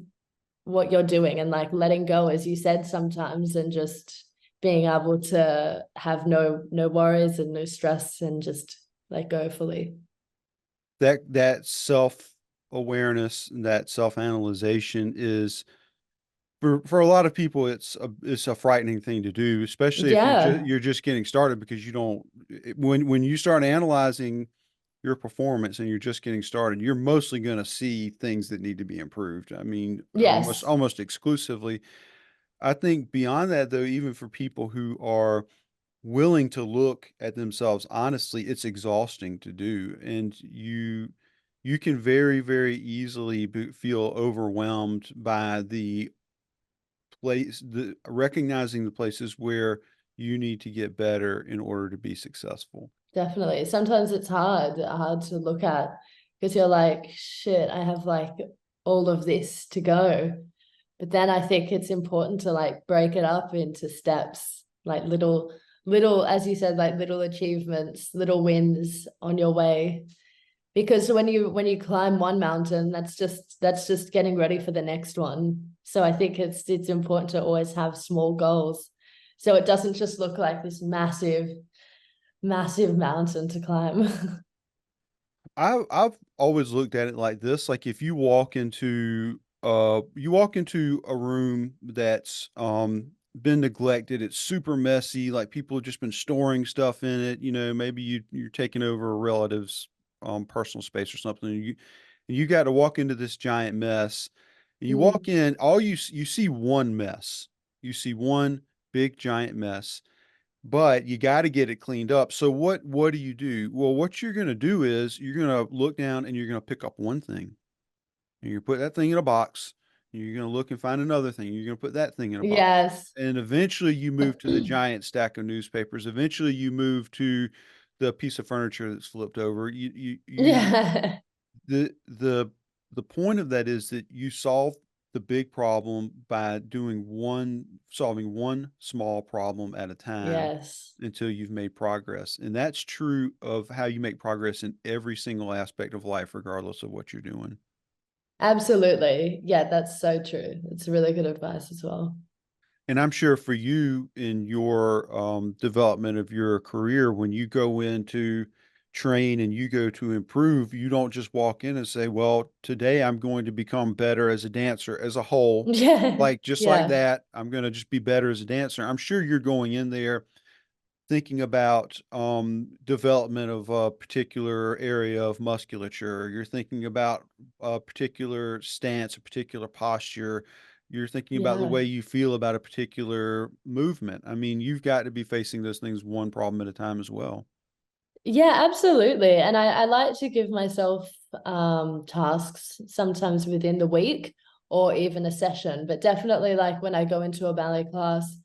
what you're doing and like letting go, as you said, sometimes, and just being able to have no worries and no stress and just let go fully. That self-awareness and that self-analyzation is for a lot of people it's a frightening thing to do, especially if Yeah. you're just getting started because you don't when you start analyzing your performance and you're just getting started, you're mostly going to see things that need to be improved. I mean, Yes. almost exclusively. I think beyond that though, even for people who are willing to look at themselves honestly, it's exhausting to do. And you can very, very easily feel overwhelmed by the recognizing the places where you need to get better in order to be successful. Definitely. Sometimes it's hard to look at because you're like, shit, I have like all of this to go. But then I think it's important to like break it up into steps, like little, as you said, like little achievements, little wins on your way. Because when you climb one mountain, that's just getting ready for the next one. So I think it's important to always have small goals. So it doesn't just look like this massive mountain to climb. I've always looked at it like this, like if you walk into a room that's been neglected, it's super messy, like people have just been storing stuff in it, maybe you're taking over a relative's personal space or something, and you got to walk into this giant mess. And you walk Mm, in, you see one mess. You see one big giant mess, but you got to get it cleaned up. So what do you do? Well, what you're going to do is you're going to look down and you're going to pick up one thing. And you put that thing in a box. And you're going to look and find another thing. You're going to put that thing in a box. yes. And eventually you move to the giant stack of newspapers. Eventually you move to the piece of furniture that's flipped over. Yeah. The the point of that is that you solve the big problem by solving one small problem at a time Yes. until you've made progress. And that's true of how you make progress in every single aspect of life, regardless of what you're doing. Absolutely. Yeah, that's so true. It's really good advice as well. And I'm sure for you in your development of your career, when you go in to train and you go to improve, you don't just walk in and say, well, today I'm going to become better as a dancer as a whole. Yeah. Like just like Yeah. that, I'm going to just be better as a dancer. I'm sure you're going in there thinking about development of a particular area of musculature. You're thinking about a particular stance, a particular posture. You're thinking about the Yeah. way you feel about a particular movement. I mean, you've got to be facing those things one problem at a time as well. Yeah, absolutely. And I like to give myself tasks sometimes within the week or even a session, but definitely like when I go into a ballet class,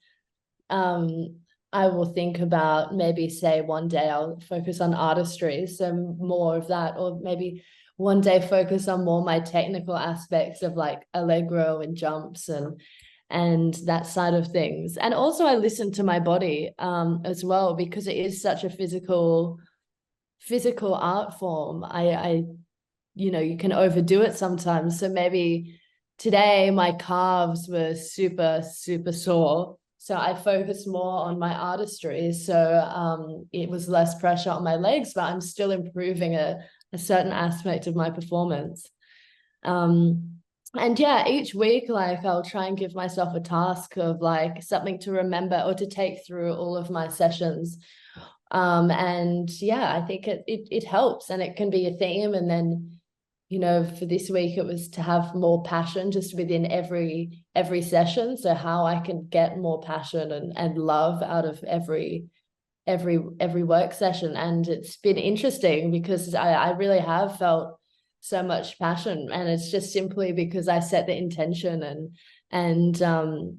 um, I will think about maybe say one day I'll focus on artistry, so more of that, or maybe one day focus on more my technical aspects of like allegro and jumps and that side of things. And also I listen to my body as well because it is such a physical art form. You can overdo it sometimes. So maybe today my calves were super, super sore. So I focused more on my artistry. So it was less pressure on my legs, but I'm still improving a certain aspect of my performance. Um, And yeah, each week, like I'll try and give myself a task of like something to remember or to take through all of my sessions. And yeah, I think it helps, and it can be a theme. And then, for this week it was to have more passion just within every session. So how I can get more passion and love out of every work session. And it's been interesting because I really have felt so much passion, and it's just simply because I set the intention. And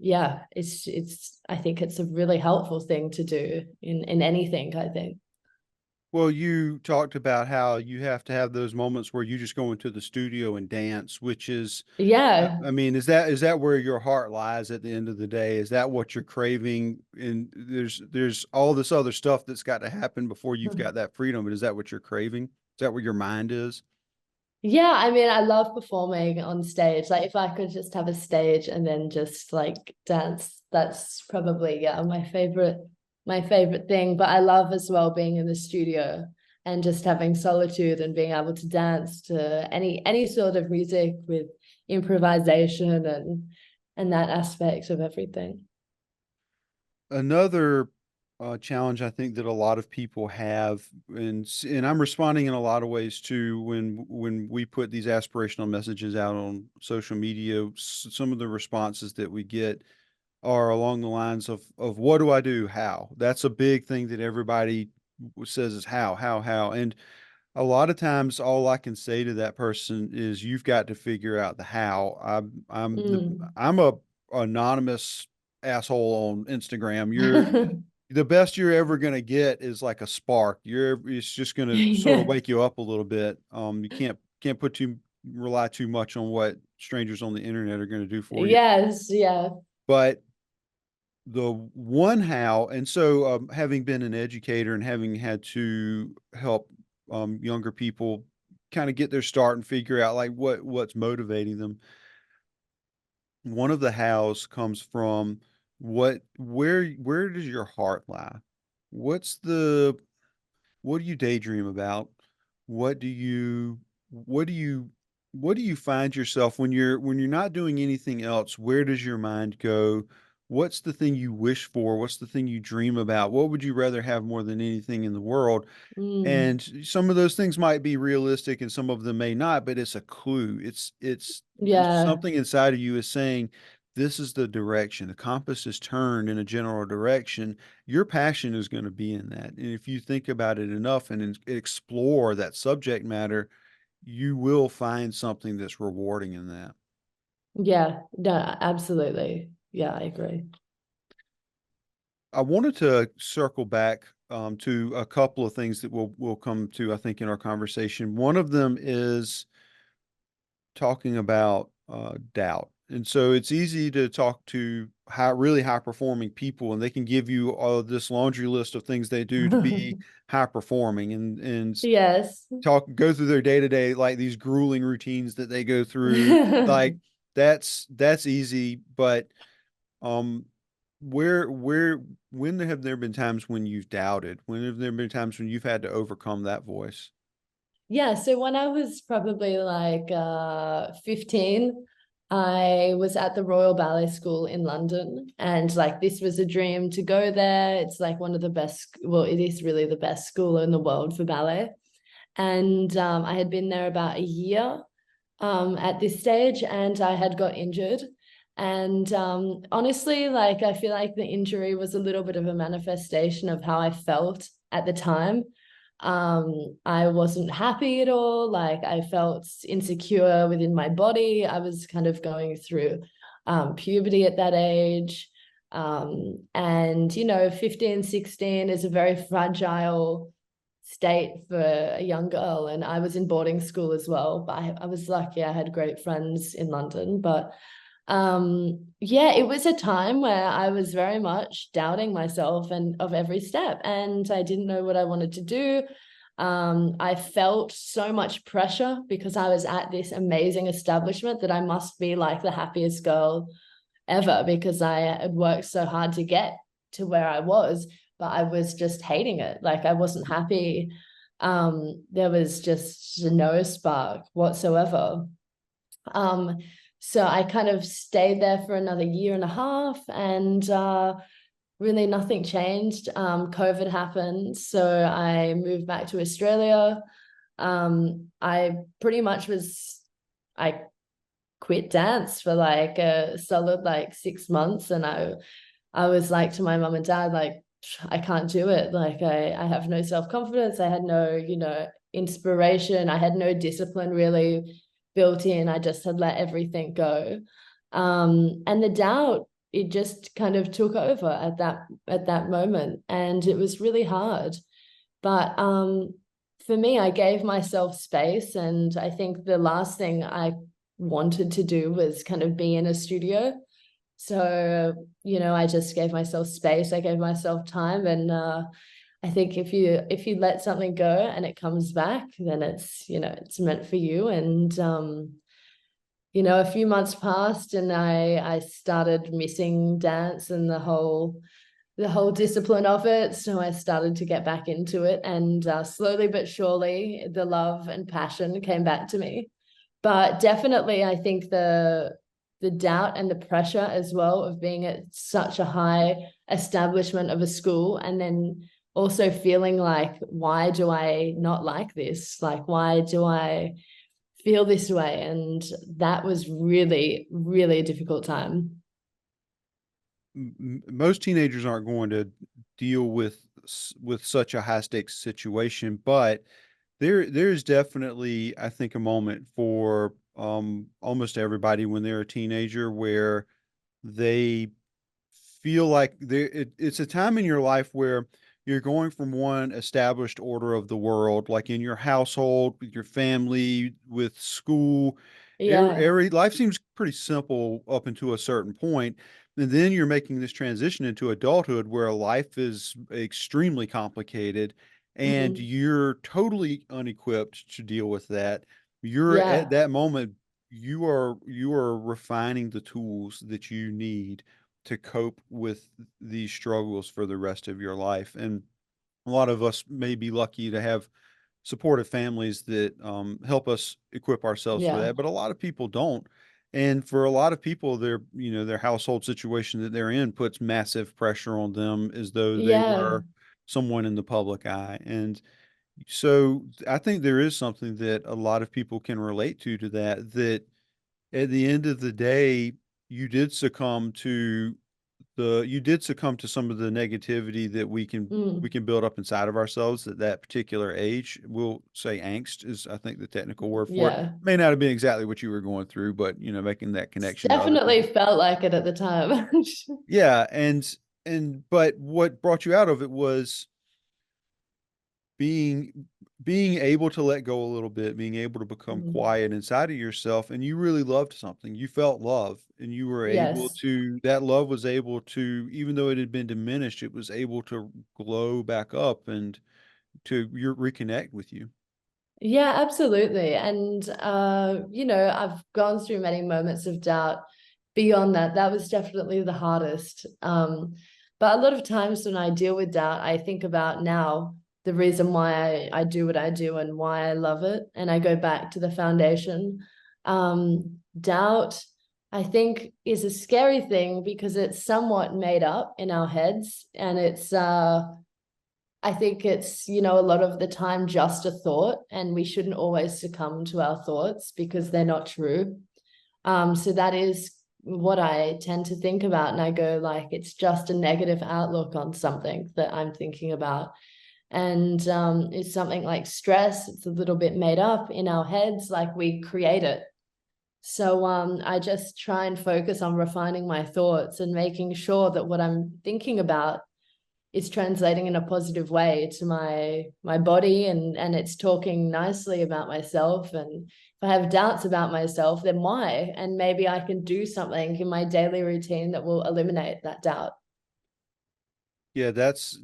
yeah, it's I think it's a really helpful thing to do in anything, I think. Well, you talked about how you have to have those moments where you just go into the studio and dance, which is, Yeah. I mean, is that where your heart lies at the end of the day? Is that what you're craving? And there's all this other stuff that's got to happen before you've got that freedom, but is that what you're craving? Is that where your mind is? Yeah, I mean, I love performing on stage. Like if I could just have a stage and then just like dance, that's probably, yeah, my favorite thing. But I love as well being in the studio and just having solitude and being able to dance to any sort of music with improvisation and that aspect of everything. Another challenge I think that a lot of people have, and I'm responding in a lot of ways too, when we put these aspirational messages out on social media, some of the responses that we get are along the lines of what do I do? How? That's a big thing that everybody says is how. And a lot of times all I can say to that person is you've got to figure out the how. Mm. I'm a anonymous asshole on Instagram. You're the best you're ever going to get is like a spark. It's just going to sort of Yeah. wake you up a little bit. You can't rely too much on what strangers on the internet are going to do for you. Yes, yeah. But the one how, and so having been an educator and having had to help younger people kind of get their start and figure out like what's motivating them, one of the hows comes from where does your heart lie? What's the what do you daydream about? What do you what do you what do you find yourself when you're not doing anything else? Where does your mind go? What's the thing you wish for? What's the thing you dream about? What would you rather have more than anything in the world? Mm. And some of those things might be realistic and some of them may not, but it's a clue. It's Yeah. something inside of you is saying, this is the direction. The compass is turned in a general direction. Your passion is going to be in that. And if you think about it enough and explore that subject matter, you will find something that's rewarding in that. Yeah. No, absolutely. Yeah, I agree. I wanted to circle back to a couple of things that we'll come to, I think, in our conversation. One of them is talking about doubt. And so it's easy to talk to really high performing people, and they can give you all this laundry list of things they do to be high performing and Yes. go through their day to day, like these grueling routines that they go through. Like that's easy, but um, where when have there been times when you've doubted? When have there been times when you've had to overcome that voice? Yeah, so when I was probably like 15, I was at the Royal Ballet School in London, and like this was a dream to go there. It's like one of the best, well, it is really the best school in the world for ballet. And I had been there about a year at this stage, and I had got injured. And honestly, like I feel like the injury was a little bit of a manifestation of how I felt at the time. I wasn't happy at all. Like I felt insecure within my body. I was kind of going through puberty at that age. And 15, 16 is a very fragile state for a young girl. And I was in boarding school as well, but I was lucky. I had great friends in London. But yeah, it was a time where I was very much doubting myself and of every step, and I didn't know what I wanted to do. I felt so much pressure because I was at this amazing establishment that I must be like the happiest girl ever because I had worked so hard to get to where I was, but I was just hating it. Like I wasn't happy. There was just no spark whatsoever. Um, So I kind of stayed there for another year and a half, and really nothing changed. COVID happened, so I moved back to Australia. I pretty much I quit dance for like a solid like 6 months, and I was like to my mum and dad, like, I can't do it. Like I have no self-confidence. I had no, inspiration. I had no discipline really built in. I just had let everything go. And the doubt, it just kind of took over at that moment. And it was really hard. But for me, I gave myself space. And I think the last thing I wanted to do was kind of be in a studio. So, I just gave myself space. I gave myself time. And I think if you let something go and it comes back, then it's meant for you. And a few months passed and I started missing dance and the whole discipline of it. So I started to get back into it, and slowly but surely the love and passion came back to me. But definitely, I think the doubt and the pressure as well of being at such a high establishment of a school, and then also feeling like, why do I not like this? Like, why do I feel this way? And that was really, really a difficult time. Most teenagers aren't going to deal with such a high stakes situation, but there's definitely, I think, a moment for almost everybody when they're a teenager where they feel like it's a time in your life where you're going from one established order of the world, like in your household, with your family, with school. Yeah. Life seems pretty simple up until a certain point, and then you're making this transition into adulthood where life is extremely complicated, and Mhm. you're totally unequipped to deal with that. You're at Yeah. that moment, you are refining the tools that you need to cope with these struggles for the rest of your life. And a lot of us may be lucky to have supportive families that help us equip ourselves for Yeah. that, but a lot of people don't. And for a lot of people, their household situation that they're in puts massive pressure on them as though they Yeah. were someone in the public eye. And so I think there is something that a lot of people can relate to that, that at the end of the day, you did succumb to you did succumb to some of the negativity that we Mm. can build up inside of ourselves at that particular age. We'll say angst is, I think, the technical word for it. Yeah. May not have been exactly what you were going through, but making that connection to other Definitely people. felt like it at the time. Yeah, but what brought you out of it was being being able to let go a little bit, being able to become Mhm. quiet inside of yourself, and you really loved something. You felt love, and you were able Yes. to that love was able to, even though it had been diminished, it was able to glow back up and to reconnect with you. Yeah, absolutely. And I've gone through many moments of doubt beyond that. That was definitely the hardest. But a lot of times when I deal with doubt, I think about now the reason why I do what I do and why I love it. And I go back to the foundation. Doubt, I think, is a scary thing because it's somewhat made up in our heads, and I think it's, a lot of the time just a thought, and we shouldn't always succumb to our thoughts because they're not true. So that is what I tend to think about. And I go, like, it's just a negative outlook on something that I'm thinking about. And it's something like stress, it's a little bit made up in our heads, like we create it. So I just try and focus on refining my thoughts and making sure that what I'm thinking about is translating in a positive way to my body, and it's talking nicely about myself. And if I have doubts about myself, then why? And maybe I can do something in my daily routine that will eliminate that doubt. Yeah, that's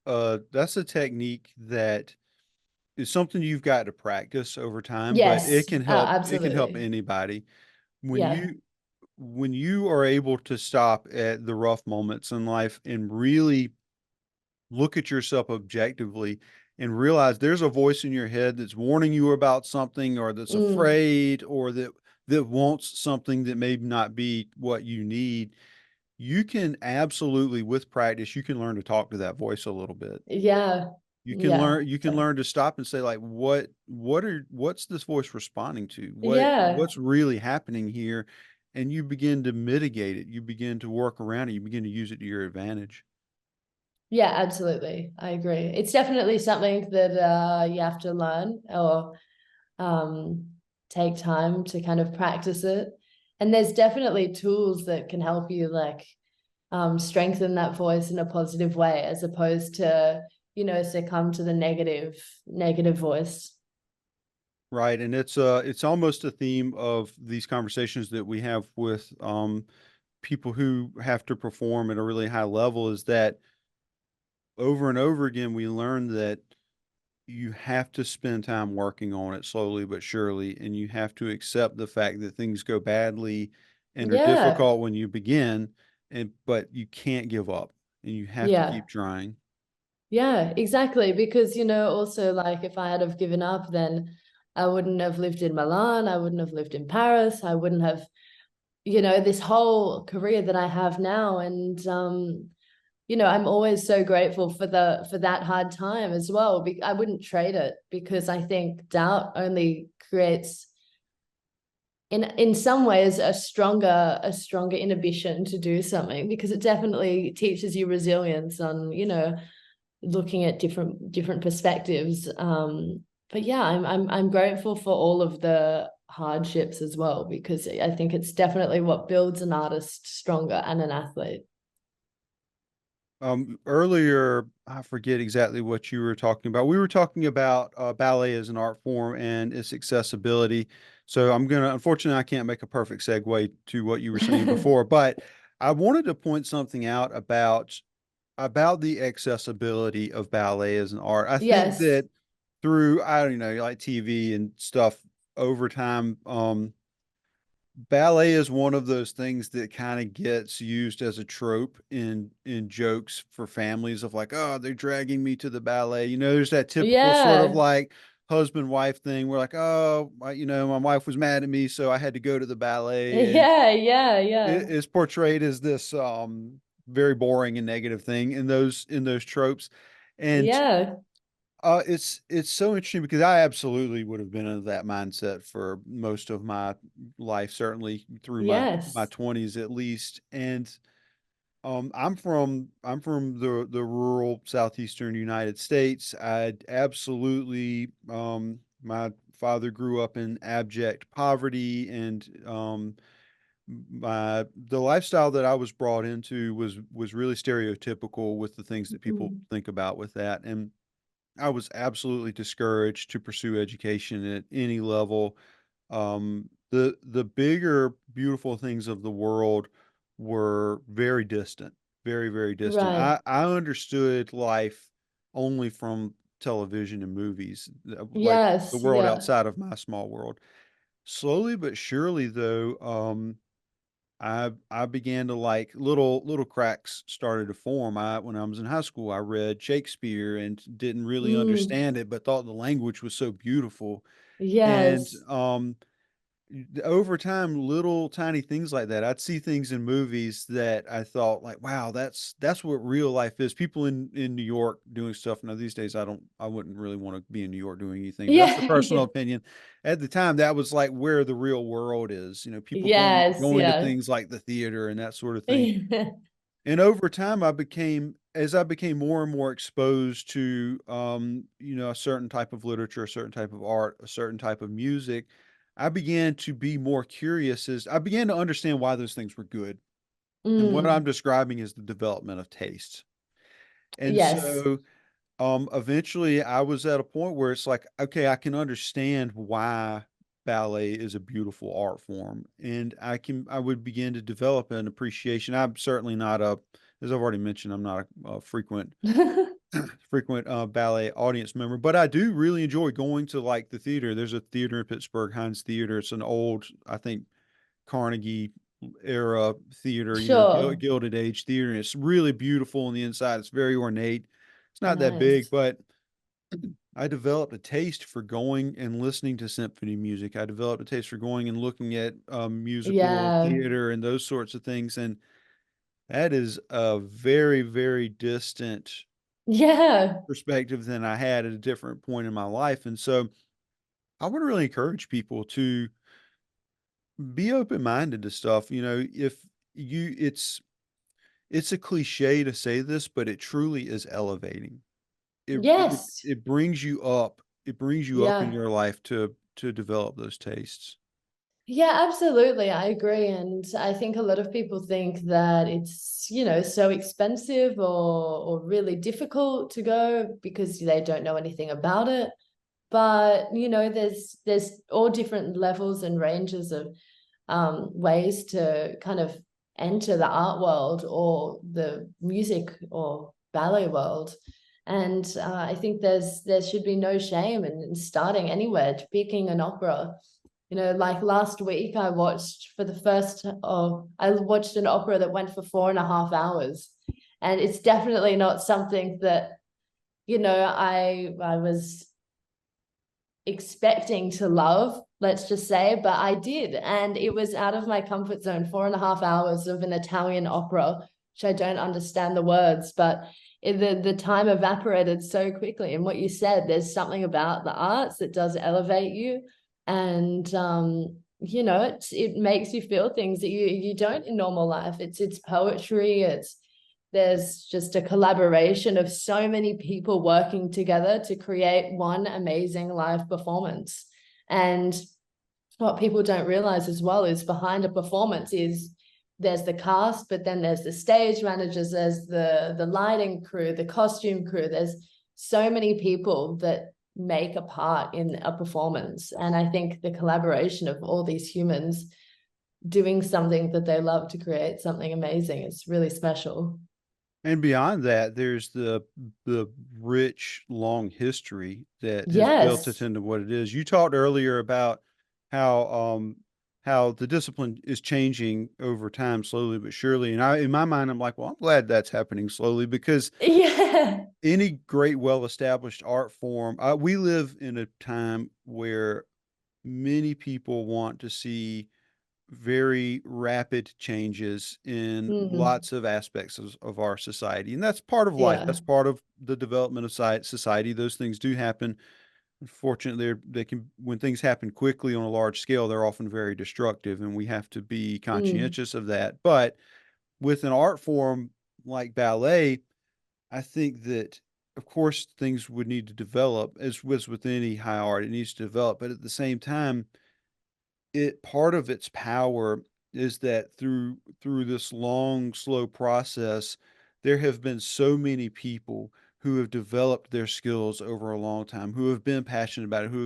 a technique that is something you've got to practice over time, but Yes, it can help absolutely. anybody. When Yeah. you are able to stop at the rough moments in life and really look at yourself objectively and realize there's a voice in your head that's warning you about something, or that's Mm. afraid, or that that wants something that may not be what you need, you can absolutely, with practice, you can learn to talk to that voice a little bit. Yeah. Yeah. You can learn to stop and say like, what's this voice responding to? Yeah. What's really happening here? And you begin to mitigate it. You begin to work around it. You begin to use it to your advantage. Yeah, absolutely. I agree. It's definitely something that you have to learn or um, take time to kind of practice it. And there's definitely tools that can help you like strengthen that voice in a positive way, as opposed to, succumb to the negative voice. Right. And it's almost a theme of these conversations that we have with people who have to perform at a really high level, is that over and over again we learn that you have to spend time working on it slowly but surely, and you have to accept the fact that things go badly and are Yeah. difficult when you begin, and but you can't give up and you have to Yeah. keep trying. Yeah, exactly. Because, also like if I had have given up, then I wouldn't have lived in Milan. I wouldn't have lived in Paris. I wouldn't have, this whole career that I have now. And I'm always so grateful for that hard time as well. I wouldn't trade it, because I think doubt only creates in some ways a stronger inhibition to do something, because it definitely teaches you resilience on, looking at different perspectives. But yeah, I'm grateful for all of the hardships as well, because I think it's definitely what builds an artist stronger and an athlete. Earlier, I forget exactly what you were talking about. We were talking about ballet as an art form and its accessibility. So unfortunately, I can't make a perfect segue to what you were saying before, but I wanted to point something out about the accessibility of ballet as an art. I think Yes. that through, I don't know, like TV and stuff over time, ballet is one of those things that kind of gets used as a trope in jokes for families of like, oh, they're dragging me to the ballet. There's that typical sort of Yeah. like husband wife thing where like, oh, my wife was mad at me, so I had to go to the ballet, and Yeah. Yeah. it Yeah. is portrayed as this very boring and negative thing in those tropes. And Yeah. it's so interesting because I absolutely would have been in that mindset for most of my life, certainly through my Yes. 20s at least. And I'm from the rural southeastern United States. I absolutely my father grew up in abject poverty, and the lifestyle that I was brought into was really stereotypical with the things that people Mm. think about with that. And I was absolutely discouraged to pursue education at any level. The bigger, beautiful things of the world were very distant, very, very distant. Right. I understood life only from television and movies, like the Yes. world Yeah. outside of my small world. Slowly but surely, though, I began to like little cracks started to form. When I was in high school, I read Shakespeare and didn't really Mm. understand it, but thought the language was so beautiful. And Yes. over time, little tiny things like that. I'd see things in movies that I thought like, wow, that's what real life is. People in New York doing stuff. Now these days, I wouldn't really want to be in New York doing anything, but that's a Yeah. personal opinion. At the time, that was like where the real world is. People Yes. going to Yeah. things like the theater and that sort of thing. And over time, as I became more and more exposed to, a certain type of literature, a certain type of art, a certain type of music, I began to be more curious as I began to understand why those things were good. And what I'm Mm. describing is the development of taste. And Yes. so, eventually I was at a point where it's like, okay, I can understand why ballet is a beautiful art form. And I would begin to develop an appreciation. I'm certainly not as I've already mentioned, I'm not a frequent ballet audience member, but I do really enjoy going to like the theater. There's a theater in Pittsburgh, Heinz Theater. It's an old, I think, Carnegie era theater, Sure. Gilded Age theater. And it's really beautiful on the inside. It's very ornate. It's not that big, Nice. but I developed a taste for going and listening to symphony music. I developed a taste for going and looking at musical Yeah. theater and those sorts of things. And that is a very, very distant Yeah. perspective than I had at a different point in my life. And so I would really encourage people to be open-minded to stuff. You know, if you it's a cliche to say this, but it truly is elevating. Yes. It brings you up. It brings you up in Yeah. your life to develop those tastes. Yeah, absolutely. I agree. And I think a lot of people think that it's, so expensive or really difficult to go because they don't know anything about it. But, there's all different levels and ranges of ways to kind of enter the art world or the music or ballet world. And I think there should be no shame in starting anywhere, picking an opera. Like last week, I watched an opera that went for 4.5 hours, and it's definitely not something that I was expecting to love, let's just say, but I did. And it was out of my comfort zone, 4.5 hours of an Italian opera, which I don't understand the words, but the time evaporated so quickly. And what you said, there's something about the arts that does elevate you. And it makes you feel things that you don't in normal life. It's poetry, there's just a collaboration of so many people working together to create one amazing live performance. And what people don't realize as well is behind a performance is there's the cast, but then there's the stage managers, there's the lighting crew, the costume crew. There's so many people that make a part in a performance. And I think the collaboration of all these humans doing something that they love to create something amazing is really special. And beyond that, there's the rich, long history that has built it Yes. into what it is. You talked earlier about how how the discipline is changing over time, slowly but surely. And in my mind, I'm like, well, I'm glad that's happening slowly because Yeah. any great, well-established art form, we live in a time where many people want to see very rapid changes in Mm, lots of aspects of our society. And that's part of life. yeah. That's part of the development of society. Those things do happen. Unfortunately, they can, when things happen quickly on a large scale, they're often very destructive, and we have to be Mm, conscientious of that. But with an art form like ballet, I think that, of course, things would need to develop, as was with any high art, it needs to develop. But at the same time, it part of its power is that through this long, slow process, there have been so many people who have developed their skills over a long time, who have been passionate about it, who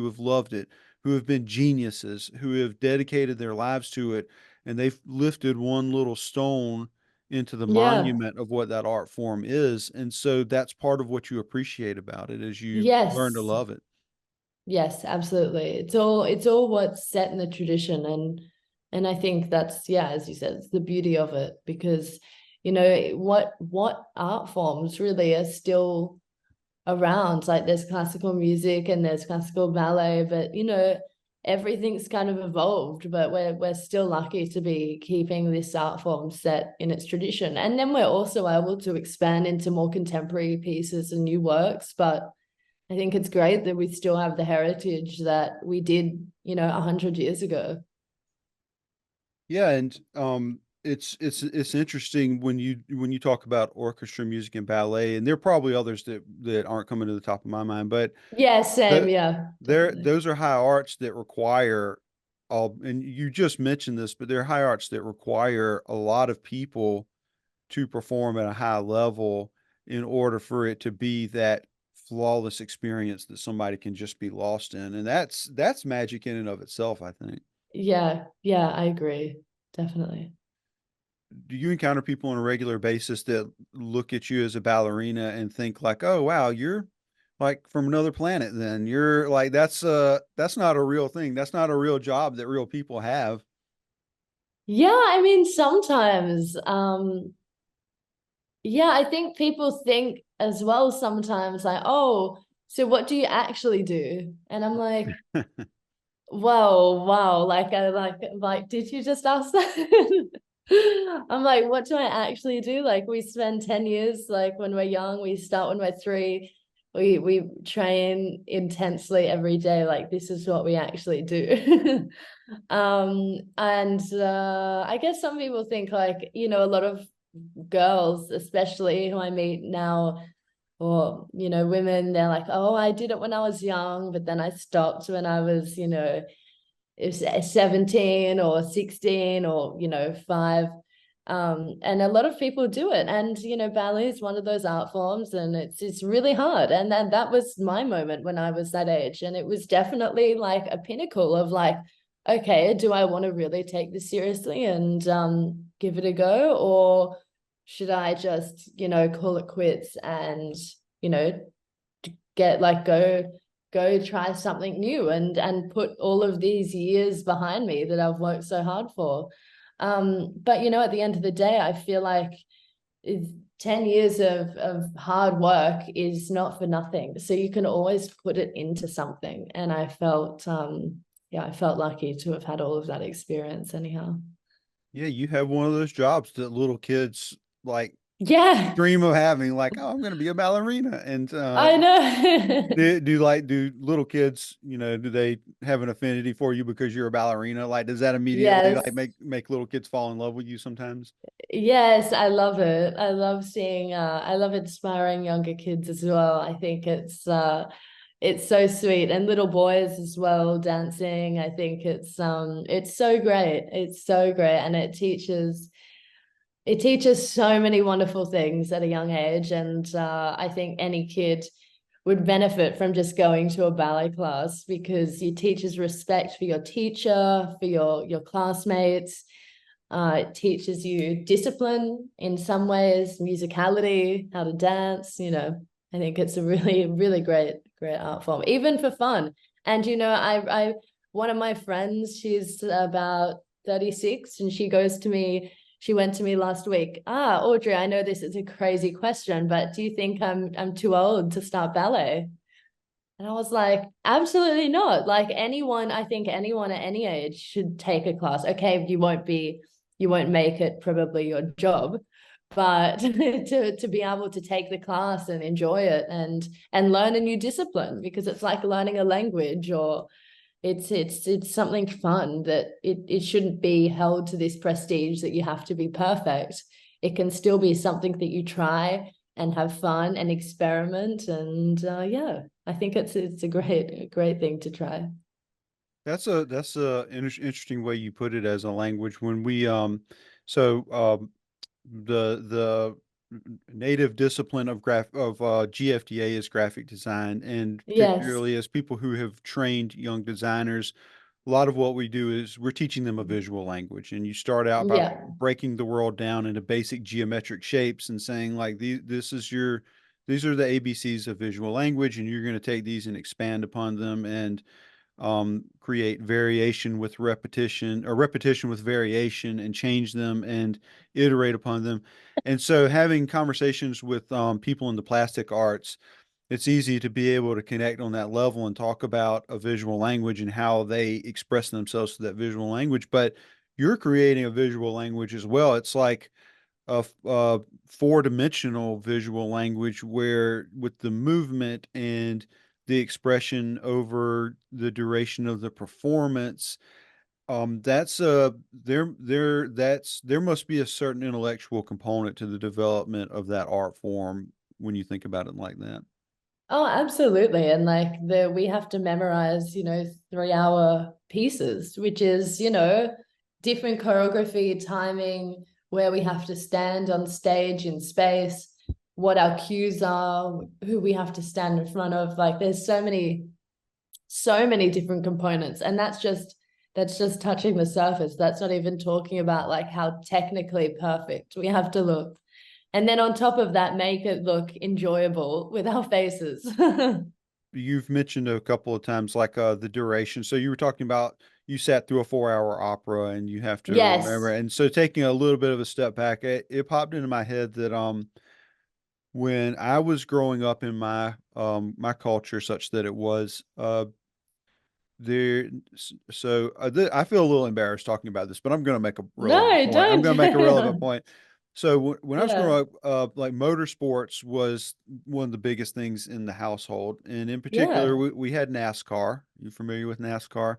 have loved it, who have been geniuses, who have dedicated their lives to it, and they've lifted one little stone into the yeah. monument of what that art form is. And so that's part of what you appreciate about it as you learn to Yes. love it. Yes, absolutely. It's all what's set in the tradition, and I think that's, yeah, as you said, it's the beauty of it because what art forms really are still around. Like there's classical music and there's classical ballet, but everything's kind of evolved, but we're still lucky to be keeping this art form set in its tradition. And then we're also able to expand into more contemporary pieces and new works. But I think it's great that we still have the heritage that we did, 100 years ago. Yeah, and it's interesting when you talk about orchestra music and ballet, and there are probably others that aren't coming to the top of my mind, but Yeah, same. the Yeah, there definitely. those are high arts that require all, and you just mentioned this, but they're high arts that require a lot of people to perform at a high level in order for it to be that flawless experience that somebody can just be lost in, and that's magic in and of itself, I think. Yeah, yeah, I agree. Definitely. Do you encounter people on a regular basis that look at you as a ballerina and think like, "Oh, wow, you're like from another planet then. You're like that's not a real thing. That's not a real job that real people have." Yeah, I mean, sometimes, yeah, I think people think as well sometimes like, oh, so what do you actually do? And I'm like, whoa, wow. Like I like, did you just ask that? I'm like, what do I actually do? Like we spend 10 years, like when we're young, we start when we're 3. We train intensely every day. Like this is what we actually do. And I guess some people think like, a lot of girls, especially who I meet now, or women, they're like, oh, I did it when I was young, but then I stopped when I was, is 17 or 16 or 5. And a lot of people do it, and ballet is one of those art forms, and it's really hard. And then that was my moment when I was that age, and it was definitely like a pinnacle of like, okay, do I want to really take this seriously and give it a go, or should I just call it quits and you know get like go try something new and put all of these years behind me that I've worked so hard for. But at the end of the day, I feel like 10 years of hard work is not for nothing. So you can always put it into something. And I felt lucky to have had all of that experience anyhow. Yeah, you have one of those jobs that little kids like Yeah, dream of having, like, oh, I'm going to be a ballerina. And I know. do little kids, do they have an affinity for you because you're a ballerina? Like, does that immediately like Yes. make little kids fall in love with you sometimes? Yes, I love it. I love seeing I love inspiring younger kids as well. I think it's so sweet, and little boys as well dancing. I think it's so great. It's so great, and it teaches so many wonderful things at a young age, and I think any kid would benefit from just going to a ballet class because it teaches respect for your teacher, for your classmates. It teaches you discipline in some ways, musicality, how to dance. I think it's a really, really great art form, even for fun. And I one of my friends, she's about 36, and she went to me last week. Audrey, I know this is a crazy question, but do you think I'm too old to start ballet? And I was like, absolutely not. Like I think anyone at any age should take a class. Okay, you won't make it probably your job, but to be able to take the class and enjoy it and learn a new discipline, because it's like learning a language, or it's something fun that it shouldn't be held to this prestige that you have to be perfect. It can still be something that you try and have fun and experiment, and yeah, I think it's a great thing to try. That's a interesting way you put it as a language. When we so the native discipline of GFDA is graphic design, and Yes. particularly as people who have trained young designers, a lot of what we do is we're teaching them a visual language. And you start out by Yeah. breaking the world down into basic geometric shapes and saying like these are the ABCs of visual language, and you're going to take these and expand upon them and create variation with repetition, or repetition with variation, and change them and iterate upon them. And so having conversations with people in the plastic arts, it's easy to be able to connect on that level and talk about a visual language and how they express themselves through that visual language. But you're creating a visual language as well. It's like a four-dimensional visual language where, with the movement and the expression over the duration of the performance, that's there must be a certain intellectual component to the development of that art form when you think about it like that. Oh, absolutely. And like we have to memorize, 3-hour pieces, which is, different choreography, timing, where we have to stand on stage in space, what our cues are, who we have to stand in front of. Like there's so many different components. And that's just touching the surface. That's not even talking about like how technically perfect we have to look. And then on top of that, make it look enjoyable with our faces. You've mentioned a couple of times like the duration. So you were talking about you sat through a 4-hour opera and you have to remember. Yes. And so taking a little bit of a step back, it popped into my head that when I was growing up in my culture, such that it was there. I feel a little embarrassed talking about this, but I'm going to make a relevant No, point. I'm going to make a relevant don't. point. So when I was Yeah. growing up, like motorsports was one of the biggest things in the household, and in particular, Yeah. we had NASCAR. You familiar with NASCAR?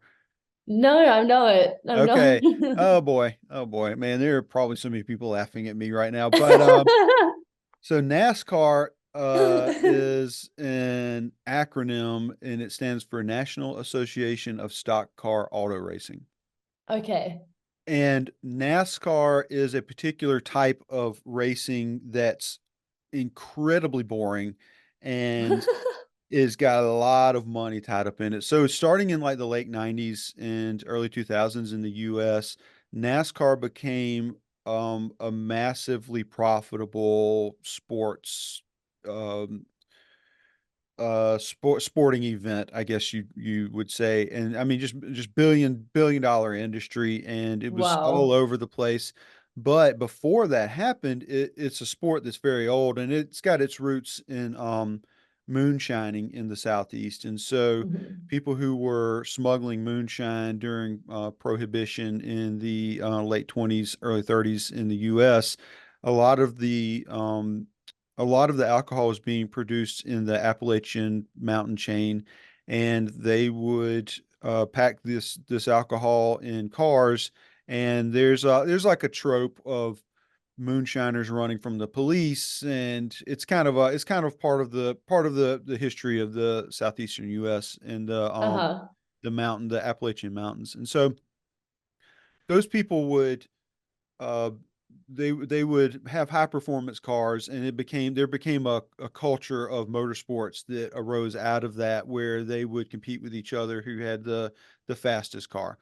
No, I'm not. I'm not. Okay. Oh boy, man, there are probably so many people laughing at me right now. But so NASCAR is an acronym, and it stands for National Association of Stock Car Auto Racing. Okay. And NASCAR is a particular type of racing that's incredibly boring and is got a lot of money tied up in it. So starting in like the late 90s and early 2000s in the US, NASCAR became a massively profitable um, sporting event, I guess you would say. And I mean just billion dollar industry, and it was all Wow. over the place. But before that happened, it's a sport that's very old, and it's got its roots in moonshining in the Southeast. And so Mhm. people who were smuggling moonshine during prohibition in the late 20s, early 30s in the US, a lot of the a lot of the alcohol was being produced in the Appalachian mountain chain, and they would pack this alcohol in cars. And there's like a trope of moonshiners running from the police, and it's kind of part of the history of the southeastern U.S. and Uh-huh. the Appalachian Mountains. And so those people would uh, they would have high performance cars, and there became a culture of motorsports that arose out of that, where they would compete with each other who had the fastest car.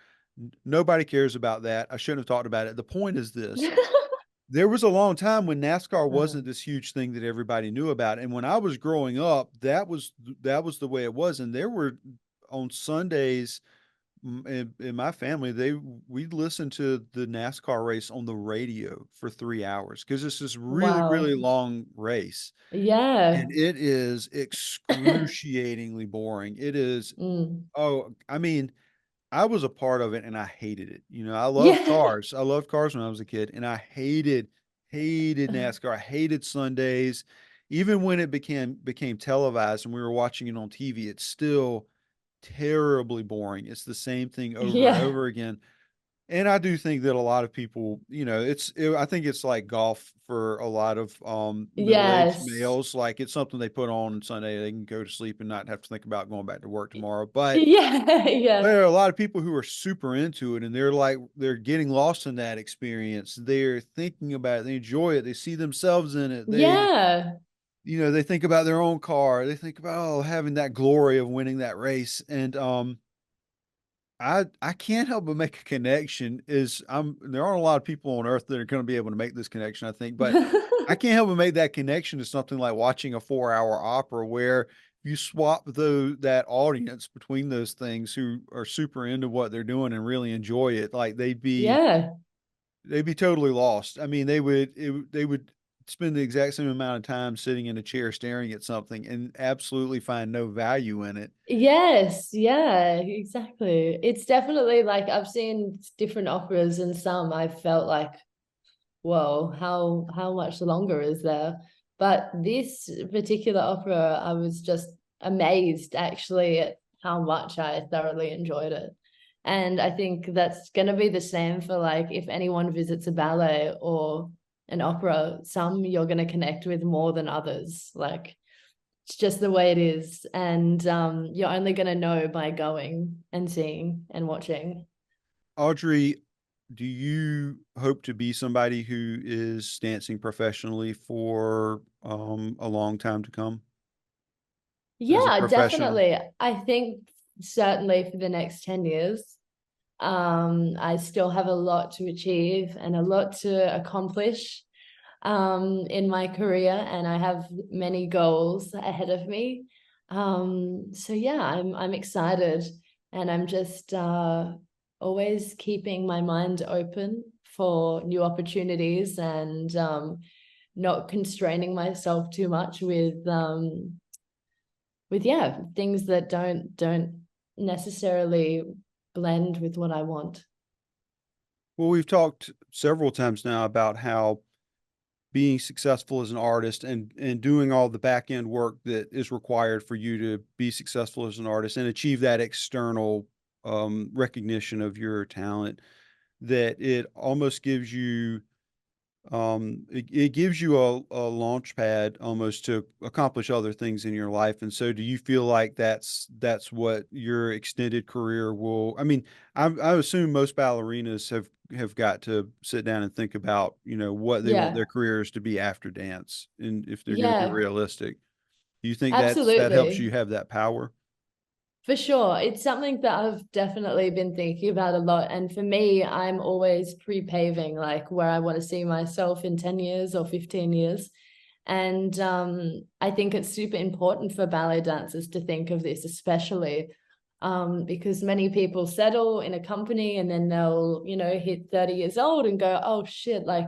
Nobody cares about that. I shouldn't have talked about it. The point is this: there was a long time when NASCAR Uh-huh. wasn't this huge thing that everybody knew about, and when I was growing up, that was the way it was. And there were on Sundays in my family, we listened to the NASCAR race on the radio for 3 hours because it's this really Wow. long race, Yeah. and it is excruciatingly boring. It is. Mm. Oh, I mean, I was a part of it and I hated it. I loved Yeah. cars. I loved cars when I was a kid, and I hated NASCAR. I hated Sundays. Even when it became televised and we were watching it on TV, it's still terribly boring. It's the same thing over and Yeah. over again. And I do think that a lot of people, I think it's like golf for a lot of middle-aged Yes. males. Like it's something they put on Sunday, they can go to sleep and not have to think about going back to work tomorrow. But Yeah. Yeah. there are a lot of people who are super into it, and they're getting lost in that experience. They're thinking about it, they enjoy it, they see themselves in it. Yeah. They think about their own car. They think about having that glory of winning that race. And I can't help but make a connection. Is I'm There aren't a lot of people on earth that are going to be able to make this connection, I think, but I can't help but make that connection to something like watching a 4 hour opera, where you swap that audience between those things who are super into what they're doing and really enjoy it. Like Yeah. they'd be totally lost. I mean, they would spend the exact same amount of time sitting in a chair staring at something and absolutely find no value in it. Yes, yeah, exactly. It's definitely like I've seen different operas, and some I felt like, whoa, how much longer is there? But this particular opera, I was just amazed actually at how much I thoroughly enjoyed it. And I think that's going to be the same for like if anyone visits a ballet or an opera, some you're going to connect with more than others. Like it's just the way it is. And you're only going to know by going and seeing and watching. Audrey, do you hope to be somebody who is dancing professionally for a long time to come as a Yeah, professional? definitely. I think certainly for the next 10 years, I still have a lot to achieve and a lot to accomplish in my career, and I have many goals ahead of me. So yeah, I'm excited, and I'm just always keeping my mind open for new opportunities and not constraining myself too much with yeah, things that don't necessarily blend with what I want. Well, we've talked several times now about how being successful as an artist and doing all the back end work that is required for you to be successful as an artist and achieve that external recognition of your talent, that it almost gives you it gives you a launch pad almost to accomplish other things in your life. And so do you feel like that's what your extended career will, I mean, I assume most ballerinas have got to sit down and think about, you know, what they want their Yeah. careers to be after dance, and if they're going to be Yeah, realistic. Do you think that helps you absolutely. have that power? For sure. It's something that I've definitely been thinking about a lot. And for me, I'm always pre-paving like where I want to see myself in 10 years or 15 years. And I think it's super important for ballet dancers to think of this, especially because many people settle in a company and then they'll, you know, hit 30 years old and go, oh shit, like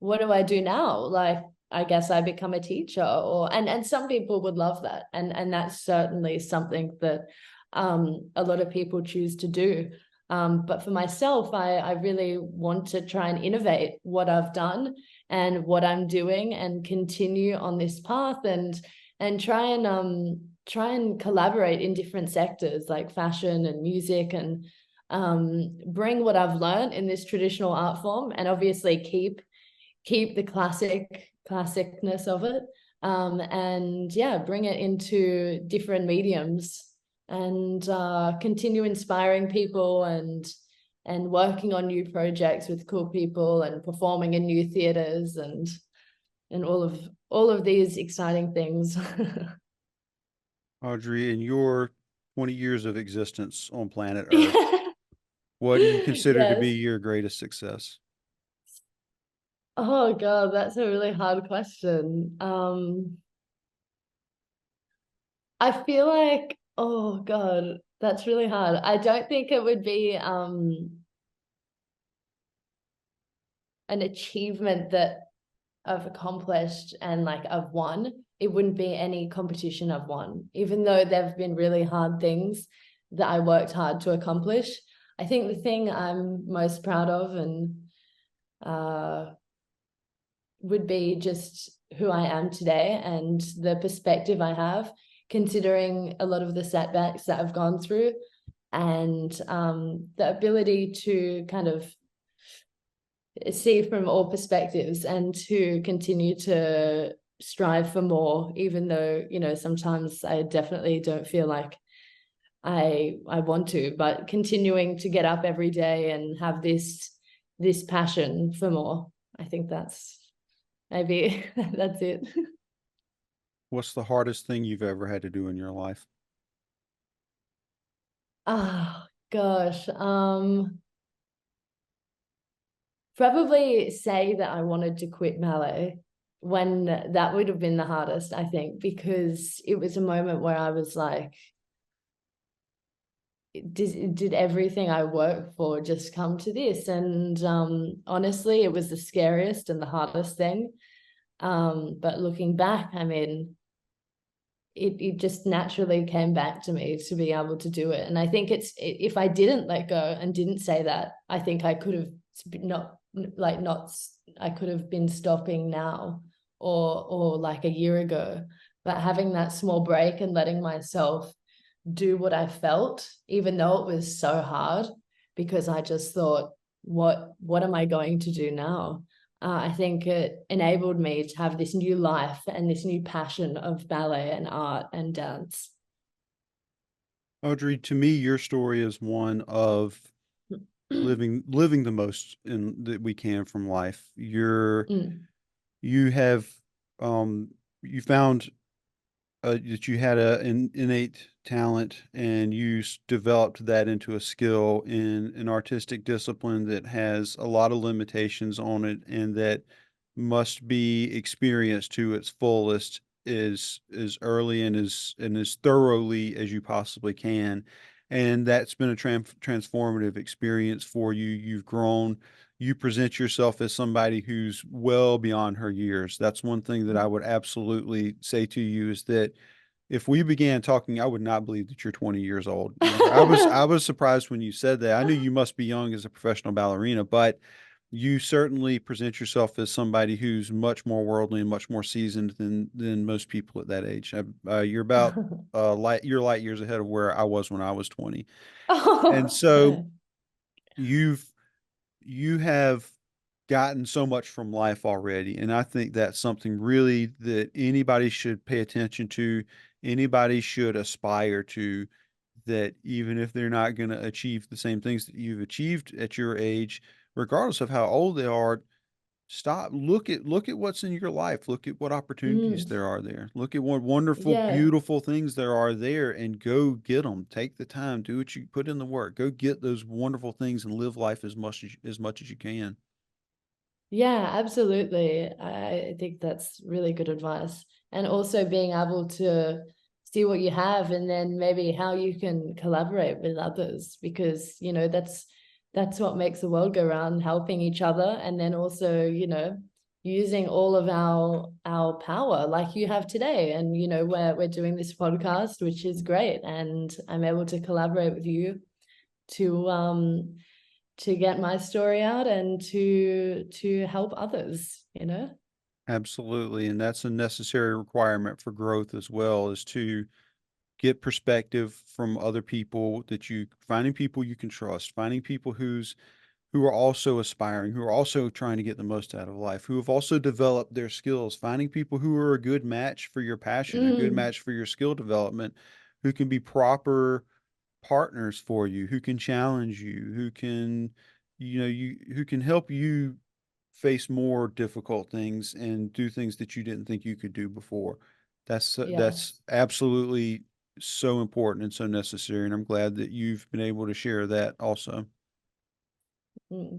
what do I do now? Like, I guess I become a teacher, or and some people would love that. And that's certainly something that a lot of people choose to do. But for myself, I really want to try and innovate what I've done and what I'm doing and continue on this path and try and collaborate in different sectors like fashion and music and bring what I've learned in this traditional art form and obviously keep the classicness of it and yeah, bring it into different mediums and continue inspiring people and working on new projects with cool people and performing in new theaters and all of these exciting things. Audrey, in your 20 years of existence on planet Earth, what do you consider to be Yes. your greatest success? Oh God, that's a really hard question. I feel like, oh God, that's really hard. I don't think it would be an achievement that I've accomplished and like I've won. It wouldn't be any competition I've won, even though there've been really hard things that I worked hard to accomplish. I think the thing I'm most proud of and uh would be just who I am today and the perspective I have, considering a lot of the setbacks that I've gone through and the ability to kind of see from all perspectives and to continue to strive for more, even though, you know, sometimes I definitely don't feel like I want to, but continuing to get up every day and have this passion for more. I think that's maybe that's it. What's the hardest thing you've ever had to do in your life? Oh gosh. Probably say that I wanted to quit ballet when that would have been the hardest, I think, because it was a moment where I was like, did everything I worked for just come to this? And honestly, it was the scariest and the hardest thing. But looking back, I mean, it just naturally came back to me to be able to do it. And I think if I didn't let go and didn't say that, I think I could have not like not I could have been stopping now or like a year ago. But having that small break and letting myself do what I felt, even though it was so hard, because I just thought, what am I going to do now? I think it enabled me to have this new life and this new passion of ballet and art and dance. Audrey, to me, your story is one of living the most in that we can from life. Mm, You have you found that you had an innate talent and you developed that into a skill in an artistic discipline that has a lot of limitations on it and that must be experienced to its fullest as early and as thoroughly as you possibly can. and that's been a transformative experience for you. You've grown. You present yourself as somebody who's well beyond her years. That's one thing that I would absolutely say to you is that if we began talking, I would not believe that you're 20 years old. And I was surprised when you said that. I knew you must be young as a professional ballerina, but you certainly present yourself as somebody who's much more worldly and much more seasoned than most people at that age. You're about light years ahead of where I was when I was 20. And Oh, so you've you have gotten so much from life already. And I think that's something really that anybody should pay attention to, anybody should aspire to, that even if they're not going to achieve the same things that you've achieved at your age, regardless of how old they are, stop, look at what's in your life, look at what opportunities mm, there are there, look at what wonderful, yeah. beautiful things there are there, and go get them. Take the time, do what you put in the work, go get those wonderful things and live life as much as you can. Yeah, absolutely. I think that's really good advice. And also being able to see what you have and then maybe how you can collaborate with others because, that's what makes the world go round, helping each other and then also, using all of our power like you have today. And, we're doing this podcast, which is great. And I'm able to collaborate with you to get my story out and to help others. Absolutely. And that's a necessary requirement for growth as well, is to get perspective from other people, finding people you can trust, finding people who are also aspiring, who are also trying to get the most out of life, who have also developed their skills, finding people who are a good match for your passion, a good Mm, match for your skill development, who can be proper partners for you, who can challenge you, who can help you face more difficult things and do things that you didn't think you could do before. That's yes. absolutely so important and so necessary, and I'm glad that you've been able to share that also.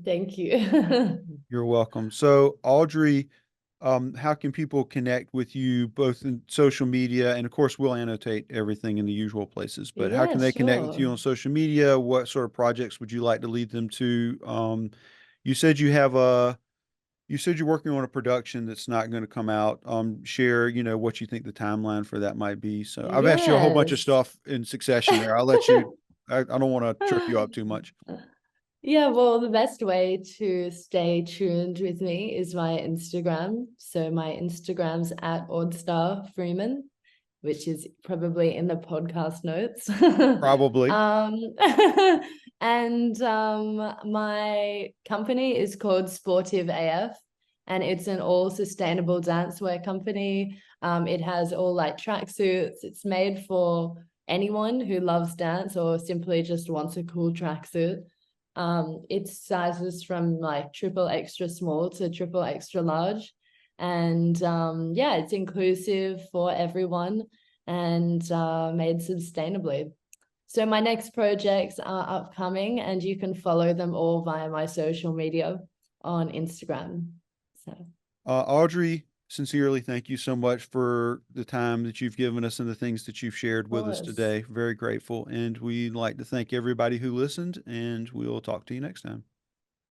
Thank you. You're welcome. So, Audrey, how can people connect with you both in social media? And of course, we'll annotate everything in the usual places, but how Yeah, can they connect with you sure. on social media? What sort of projects would you like to lead them to? You said you have you said you're working on a production that's not going to come out. Share, what you think the timeline for that might be. So I've asked you a whole bunch of Yes. stuff in succession there. I'll let you, I don't want to trip you up too much. Yeah, well, the best way to stay tuned with me is my Instagram. So my Instagram's at Audrey Freeman, which is probably in the podcast notes. Probably. um, and my company is called Sportive AF, and it's an all sustainable dancewear company. It has all like tracksuits. It's made for anyone who loves dance or simply just wants a cool tracksuit. It's sizes from like triple extra small to triple extra large. And yeah, it's inclusive for everyone and made sustainably. So my next projects are upcoming and you can follow them all via my social media on Instagram. So, of Audrey, sincerely, thank you so much for the time that you've given us and the things that you've shared with us course. today. Very grateful. And we'd like to thank everybody who listened, and we'll talk to you next time.